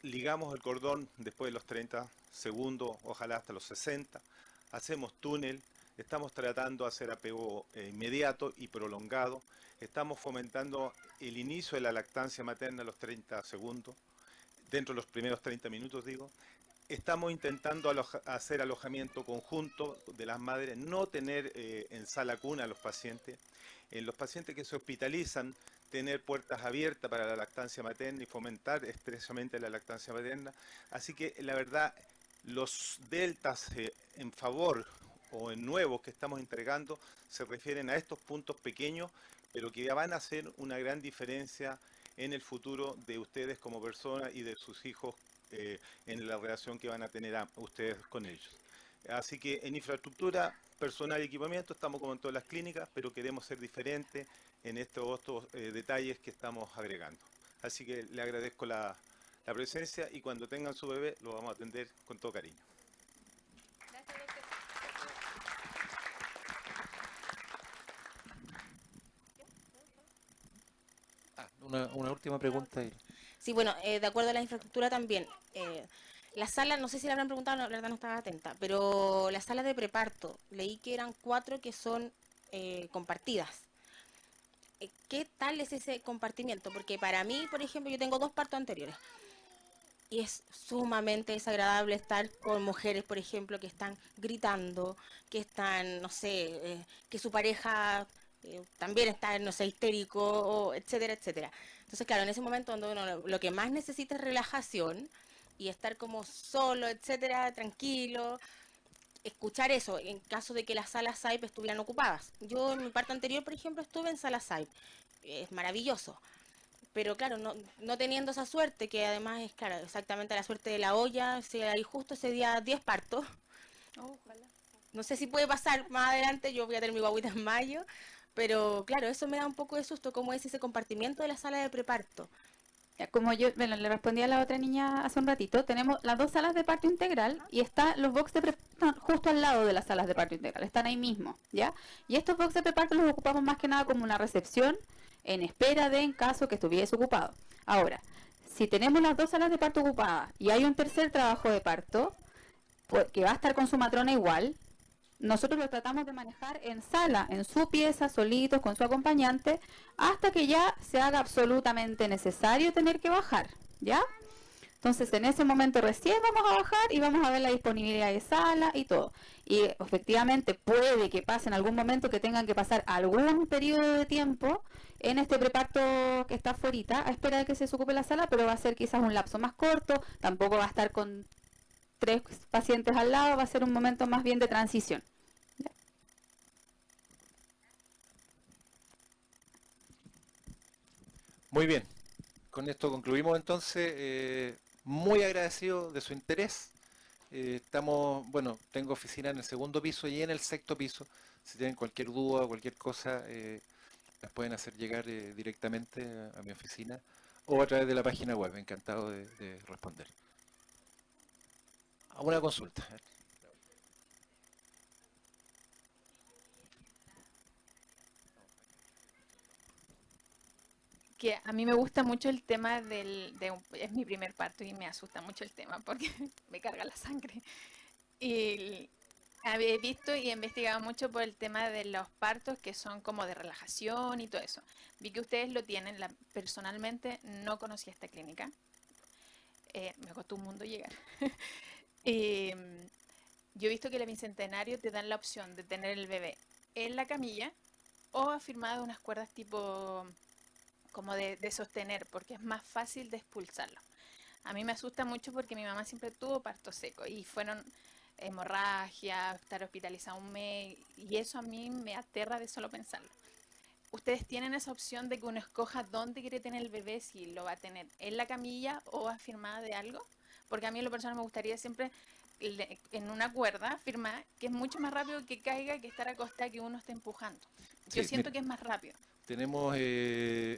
S12: ligamos el cordón después de los 30 segundos, ojalá hasta los 60, hacemos túnel, estamos tratando de hacer apego inmediato y prolongado, estamos fomentando el inicio de la lactancia materna a los 30 segundos, dentro de los primeros 30 minutos digo. Estamos intentando hacer alojamiento conjunto de las madres, no tener en sala cuna a los pacientes. En los pacientes que se hospitalizan, tener puertas abiertas para la lactancia materna y fomentar estrechamente la lactancia materna. Así que la verdad, los deltas en favor o en nuevos que estamos entregando se refieren a estos puntos pequeños, pero que ya van a hacer una gran diferencia en el futuro de ustedes como personas y de sus hijos en la relación que van a tener ustedes con ellos. Así que en infraestructura, personal y equipamiento estamos como en todas las clínicas, pero queremos ser diferentes en estos otros detalles que estamos agregando. Así que le agradezco la presencia y cuando tengan su bebé lo vamos a atender con todo cariño.
S1: Una última pregunta.
S13: Sí, bueno, de acuerdo a la infraestructura también. Las salas, no sé si la habrán preguntado, la verdad no estaba atenta, pero las salas de preparto, leí que eran 4 que son compartidas. ¿Qué tal es ese compartimiento? Porque para mí, por ejemplo, yo tengo 2 partos anteriores y es sumamente desagradable estar con mujeres, por ejemplo, que están gritando, que están, no sé, que su pareja también está, no sé, histérico, etcétera, etcétera. Entonces, claro, en ese momento donde uno lo que más necesita es relajación y estar como solo, etcétera, tranquilo, escuchar eso en caso de que las salas SAIP estuvieran ocupadas. Yo en mi parto anterior, por ejemplo, estuve en sala SAIP. Es maravilloso. Pero claro, no teniendo esa suerte, que además es, claro, exactamente la suerte de la olla, si hay justo ese día 10 partos.
S7: Ojalá.
S13: No sé si puede pasar más adelante, yo voy a tener mi guaguita en mayo, pero claro, eso me da un poco de susto, cómo es ese compartimiento de la sala de preparto.
S2: Como yo le respondí a la otra niña hace un ratito, tenemos las 2 salas de parto integral y están los box de preparto justo al lado de las salas de parto integral, están ahí mismo, ¿ya? Y estos box de preparto los ocupamos más que nada como una recepción en espera de en caso que estuviese ocupado. Ahora, si tenemos las 2 salas de parto ocupadas y hay un tercer trabajo de parto, que va a estar con su matrona igual, nosotros lo tratamos de manejar en sala, en su pieza, solitos, con su acompañante, hasta que ya se haga absolutamente necesario tener que bajar, ¿ya? Entonces, en ese momento recién vamos a bajar y vamos a ver la disponibilidad de sala y todo. Y efectivamente puede que pase en algún momento que tengan que pasar algún periodo de tiempo en este preparto que está afuera, a espera de que se desocupe la sala, pero va a ser quizás un lapso más corto, tampoco va a estar con 3 pacientes al lado, va a ser un momento más bien de transición.
S1: Muy bien, con esto concluimos entonces. Muy agradecido de su interés. Bueno, tengo oficina en el 2.º piso y en el 6.º piso. Si tienen cualquier duda o cualquier cosa, las pueden hacer llegar directamente a mi oficina o a través de la página web. Encantado de responder. A una consulta.
S10: Que a mí me gusta mucho el tema es mi primer parto y me asusta mucho el tema porque me carga la sangre. Y había visto y investigado mucho por el tema de los partos que son como de relajación y todo eso. Vi que ustedes lo tienen, personalmente no conocía esta clínica. Me costó un mundo llegar.
S11: yo he visto que en el Bicentenario te dan la opción de tener el bebé en la camilla o afirmado de unas cuerdas tipo como de sostener, porque es más fácil de expulsarlo. A mí me asusta mucho porque mi mamá siempre tuvo parto seco y fueron hemorragia, estar hospitalizada un mes, y eso a mí me aterra de solo pensarlo. ¿Ustedes tienen esa opción de que uno escoja dónde quiere tener el bebé, si lo va a tener en la camilla o afirmada de algo? Porque a mí en lo personal me gustaría siempre en una cuerda afirmar que es mucho más rápido que caiga que estar acostada que uno esté empujando. Yo
S1: Sí,
S11: siento
S1: mira,
S11: que es más rápido.
S1: tenemos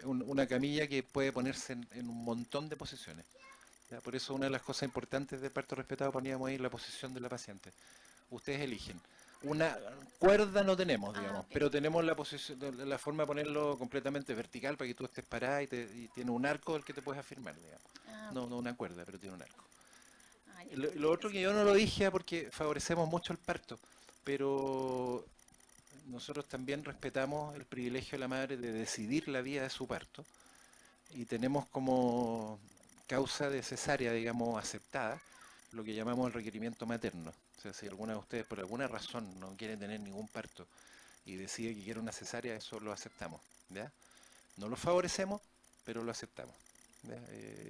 S1: una camilla que puede ponerse en un montón de posiciones. ¿Ya? Por eso una de las cosas importantes del parto respetado poníamos ahí la posición de la paciente. Ustedes eligen. Una cuerda no tenemos, digamos, pero tenemos la posición, la forma de ponerlo completamente vertical para que tú estés parada y tiene un arco del que te puedes afirmar, digamos. No una cuerda, pero tiene un arco. Lo otro que yo no lo dije porque favorecemos mucho el parto, pero nosotros también respetamos el privilegio de la madre de decidir la vía de su parto y tenemos como causa de cesárea, digamos, aceptada, lo que llamamos el requerimiento materno. O sea, si alguna de ustedes por alguna razón no quiere tener ningún parto y decide que quiere una cesárea, eso lo aceptamos, ¿ya? No lo favorecemos, pero lo aceptamos.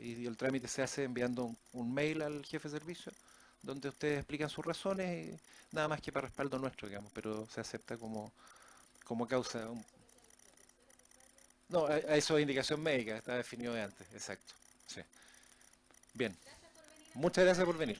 S1: Y el trámite se hace enviando un mail al jefe de servicio donde ustedes explican sus razones y nada más que para respaldo nuestro, digamos, pero se acepta como causa. No, eso es indicación médica, está definido de antes, exacto. Sí. Bien. Muchas gracias por venir.